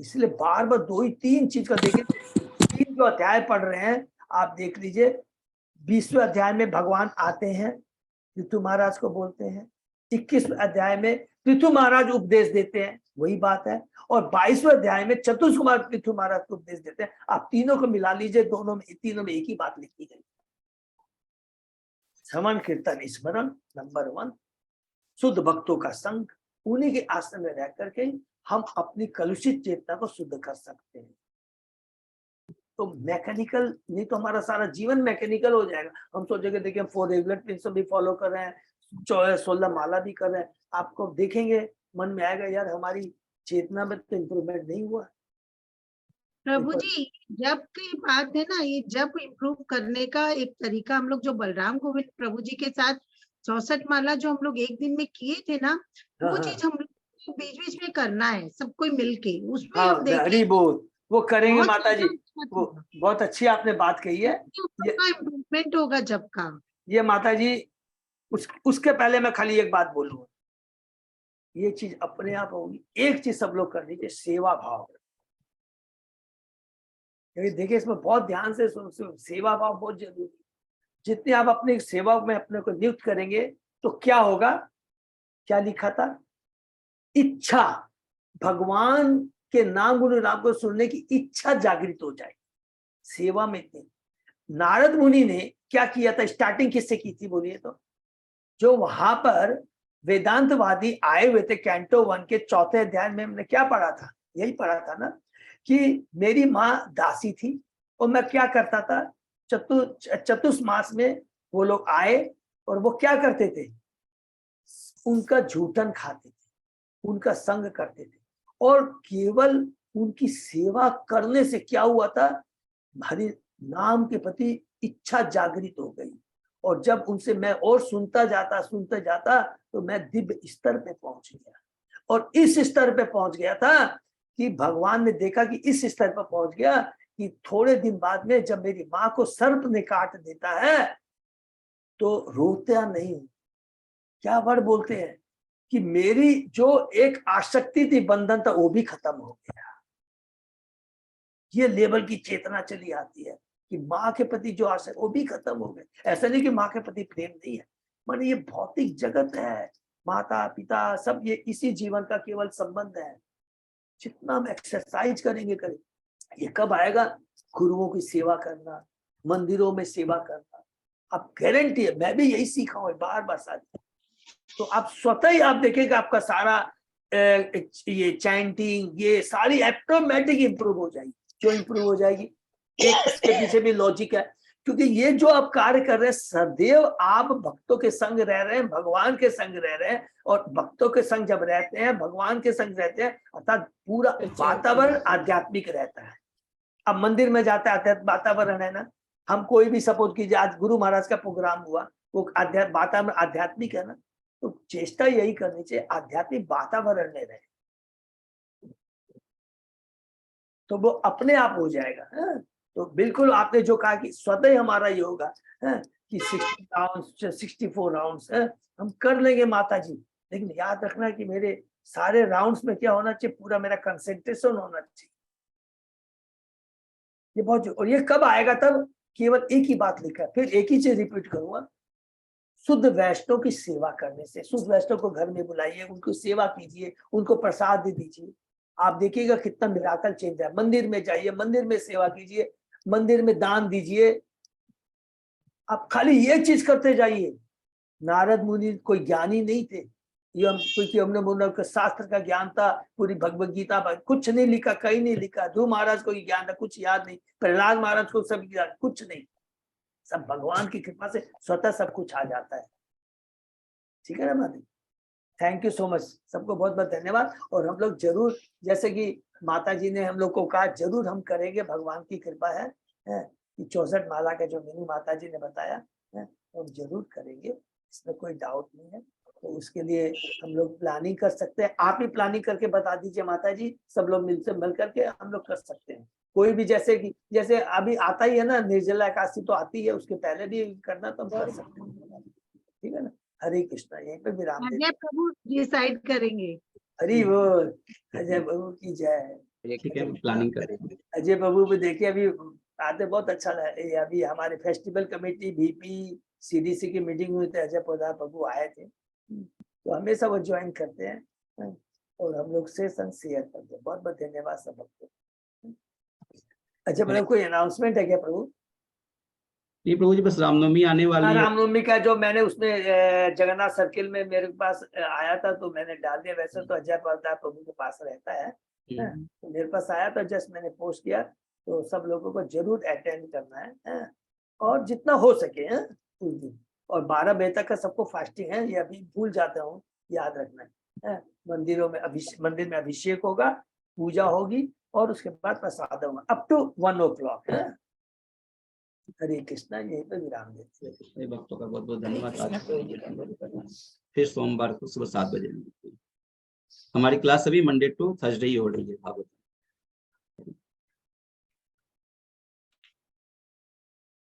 S1: इसलिए बार बार 2 ही 3 चीज का देखिए, 3 जो अध्याय पढ़ रहे हैं आप देख लीजिए। 20वें अध्याय में भगवान आते हैं, पृथु महाराज को बोलते हैं। 21वें अध्याय में पृथु महाराज उपदेश देते हैं, वही बात है। और 22वें अध्याय में चतुष कुमार पृथु महाराज को उपदेश देते हैं। आप तीनों को मिला लीजिए, दोनों में तीनों में एक ही बात लिखी गई। श्रवण कीर्तन स्मरण नंबर 1, शुद्ध भक्तों का संग, उन्हीं के आश्रम में रह करके हम अपनी कलुषित चेतना को शुद्ध कर सकते हैं। तो मैकेनिकल नहीं तो हमारा सारा जीवन मैकेनिकल हो जाएगा। हम सोचेंगे देखिए हम 4 रेगुलर प्रिंसिपल भी फॉलो कर रहे हैं, 16 माला भी कर रहे हैं, आपको देखेंगे मन में आएगा यार हमारी चेतना में तो इम्प्रूवमेंट नहीं हुआ।
S4: प्रभु जी जप की बात है ना, ये जप इम्प्रूव करने का एक तरीका हम लोग जो बलराम गोविंद प्रभु जी के साथ 64 माला जो हम लोग एक दिन में किए थे ना, वो चीज हम लोग बीच बीच में करना है, सब कोई मिलके उसमें
S1: हाँ,
S4: हम देखें
S1: हरी बोल, वो करेंगे
S4: बहुत
S1: माता जी।
S4: ज्यादा अच्छा
S1: वो
S4: था।
S1: बहुत अच्छी आपने बात कही है। ये,
S4: इम्प्रूवमेंट होगा जब का।
S1: ये माता जी उसके पहले मैं खाली एक बात बोलूंगा, ये चीज अपने आप होगी। एक चीज सब लोग कर लीजिए, सेवा भाव। देखिए इसमें बहुत ध्यान से सेवा भाव बहुत जरूरी है। जितने आप अपनी सेवा में अपने को नियुक्त करेंगे तो क्या होगा? क्या लिखा था? इच्छा, भगवान के नाम गुरु नाम को सुनने की इच्छा जागृत हो जाएगी सेवा में। नारद मुनि ने क्या किया था? स्टार्टिंग किससे की थी बोलिए तो? जो वहां पर वेदांतवादी आए हुए थे, कैंटो 1 के 4थे अध्याय में हमने क्या पढ़ा था? यही पढ़ा था ना कि मेरी माँ दासी थी और मैं क्या करता था, चतुर्मास में वो लोग आए और वो क्या करते थे? उनका झूठन खाते थे, उनका संग करते थे, और केवल उनकी सेवा करने से क्या हुआ था? हरि नाम के प्रति इच्छा जागृत हो गई। और जब उनसे मैं और सुनता जाता तो मैं दिव्य स्तर पे पहुंच गया। और इस स्तर पे पहुंच गया था कि भगवान ने देखा कि इस स्तर पर पहुंच गया कि थोड़े दिन बाद में जब मेरी माँ को सर्प ने काट देता है तो रोता नहीं, क्या वर्ड बोलते हैं कि मेरी जो एक आसक्ति थी, बंधन था, वो भी खत्म हो गया। ये लेवल की चेतना चली आती है कि माँ के प्रति जो आशा वो भी खत्म हो गए। ऐसा नहीं कि माँ के प्रति प्रेम नहीं है, माने ये भौतिक जगत है, माता पिता सब ये इसी जीवन का केवल संबंध है। जितना हम एक्सरसाइज करेंगे ये कब आएगा? गुरुओं की सेवा करना, मंदिरों में सेवा करना। अब गारंटी है, मैं भी यही सीखा हूँ बार बार साथ। तो आप स्वतः ही आप देखेंगे आपका सारा ये चैंटिंग ये सारी ऑटोमेटिक इंप्रूव हो जाएगी। जो इंप्रूव हो जाएगी, एक इसके पीछे भी लॉजिक है, क्योंकि ये जो आप कार्य कर रहे हैं सदैव आप भक्तों के संग रह रहे हैं, भगवान के संग रह रहे हैं। और भक्तों के संग जब रहते हैं, भगवान के संग रहते हैं, अर्थात पूरा वातावरण आध्यात्मिक रहता है। अब मंदिर में जाते आते वातावरण है ना, हम कोई भी सपोज कीजिए आज गुरु महाराज का प्रोग्राम हुआ, वो वातावरण आध्यात्मिक है ना, तो चेष्टा यही करनी चाहिए आध्यात्मिक वातावरण में रहे। तो वो अपने आप हो जाएगा। तो बिल्कुल आपने जो कहा कि स्वतः ही हमारा ये होगा कि 60 राउंड्स 64 राउंड्स हम कर लेंगे माता जी, लेकिन याद रखना कि मेरे सारे राउंड्स में क्या होना चाहिए, पूरा मेरा कंसंट्रेशन होना चाहिए। ये बहुत, और ये कब आएगा, तब केवल एक ही बात लिखा है, फिर एक ही चीज रिपीट करूंगा, शुद्ध वैष्णव की सेवा करने से। शुद्ध वैष्णव को घर में बुलाइए, उनको सेवा कीजिए, उनको प्रसाद दीजिए, आप देखिएगा कितना मिराकल चेंज है। मंदिर में जाइए, मंदिर में सेवा कीजिए, मंदिर में दान दीजिए, आप खाली ये चीज करते जाइए। नारद मुनि कोई ज्ञानी नहीं थे, ये हम क्योंकि हमने बोला कि शास्त्र का ज्ञान था, पूरी भगवत गीता पर कुछ नहीं लिखा, कहीं नहीं लिखा। ध्रुव महाराज को ज्ञान था, कुछ याद नहीं। प्रहलाद महाराज को सब याद, कुछ नहीं। सब भगवान की कृपा से स्वतः सब कुछ आ जाता है। ठीक है ना माता? थैंक यू सो मच, सबको बहुत बहुत धन्यवाद। और हम लोग जरूर, जैसे कि माता जी ने हम लोग को कहा, जरूर हम करेंगे, भगवान की कृपा है कि 64 माला का जो मिनी माता जी ने बताया है, हम जरूर करेंगे, इसमें कोई डाउट नहीं है। तो उसके लिए हम लोग प्लानिंग कर सकते हैं। आप ही प्लानिंग करके बता दीजिए माता जी, सब लोग मिल करके हम लोग कर सकते हैं। कोई भी जैसे कि जैसे अभी आता ही है ना, निर्जला एकादशी तो आती है, उसके पहले भी करना तो हम कर सकते हैं। ठीक है ना? हरे कृष्णा, यहीं पे विराम देते हैं।
S4: प्रभु डिसाइड करेंगे।
S1: हरि बोल, अजय प्रभु की जय।
S5: ठीक है, प्लानिंग करेंगे।
S1: अजय प्रभु भी देखिए, अभी आते बहुत अच्छा लगा। अभी हमारे फेस्टिवल कमेटी VP CDC की मीटिंग हुई थी, अजय प्रभु आए थे, तो हमेशा वो ज्वाइन करते हैं और हम लोग सेशन शेयर करते हैं। बहुत बहुत धन्यवाद सबको। अच्छा, मतलब कोई अनाउंसमेंट है क्या प्रभु?
S5: नहीं प्रभु जी, बस रामनवमी आने वाली है।
S1: रामनवमी का जो मैंने उसमें जगन्नाथ सर्किल में मेरे पास आया था, तो मैंने डाल दिया। वैसे तो अजय प्रभु के पास रहता है, तो मेरे पास आया था, जस्ट मैंने पोस्ट किया। तो सब लोगों को जरूर अटेंड करना है और जितना हो सके उस दिन। और 12 बजे तक का सबको फास्टिंग है, ये अभी भूल जाता हूँ, याद रखना है। मंदिरों में मंदिर में अभिषेक होगा, पूजा होगी और उसके बाद प्रसाद होगा अप टू 1 o'clock। हरे कृष्णा, यहीं पे विराम देते हैं।
S5: भक्तों का बहुत बहुत धन्यवाद। फिर सोमवार को सुबह 7 बजे हमारी क्लास अभी मंडे टू थर्सडे ही हो रही है।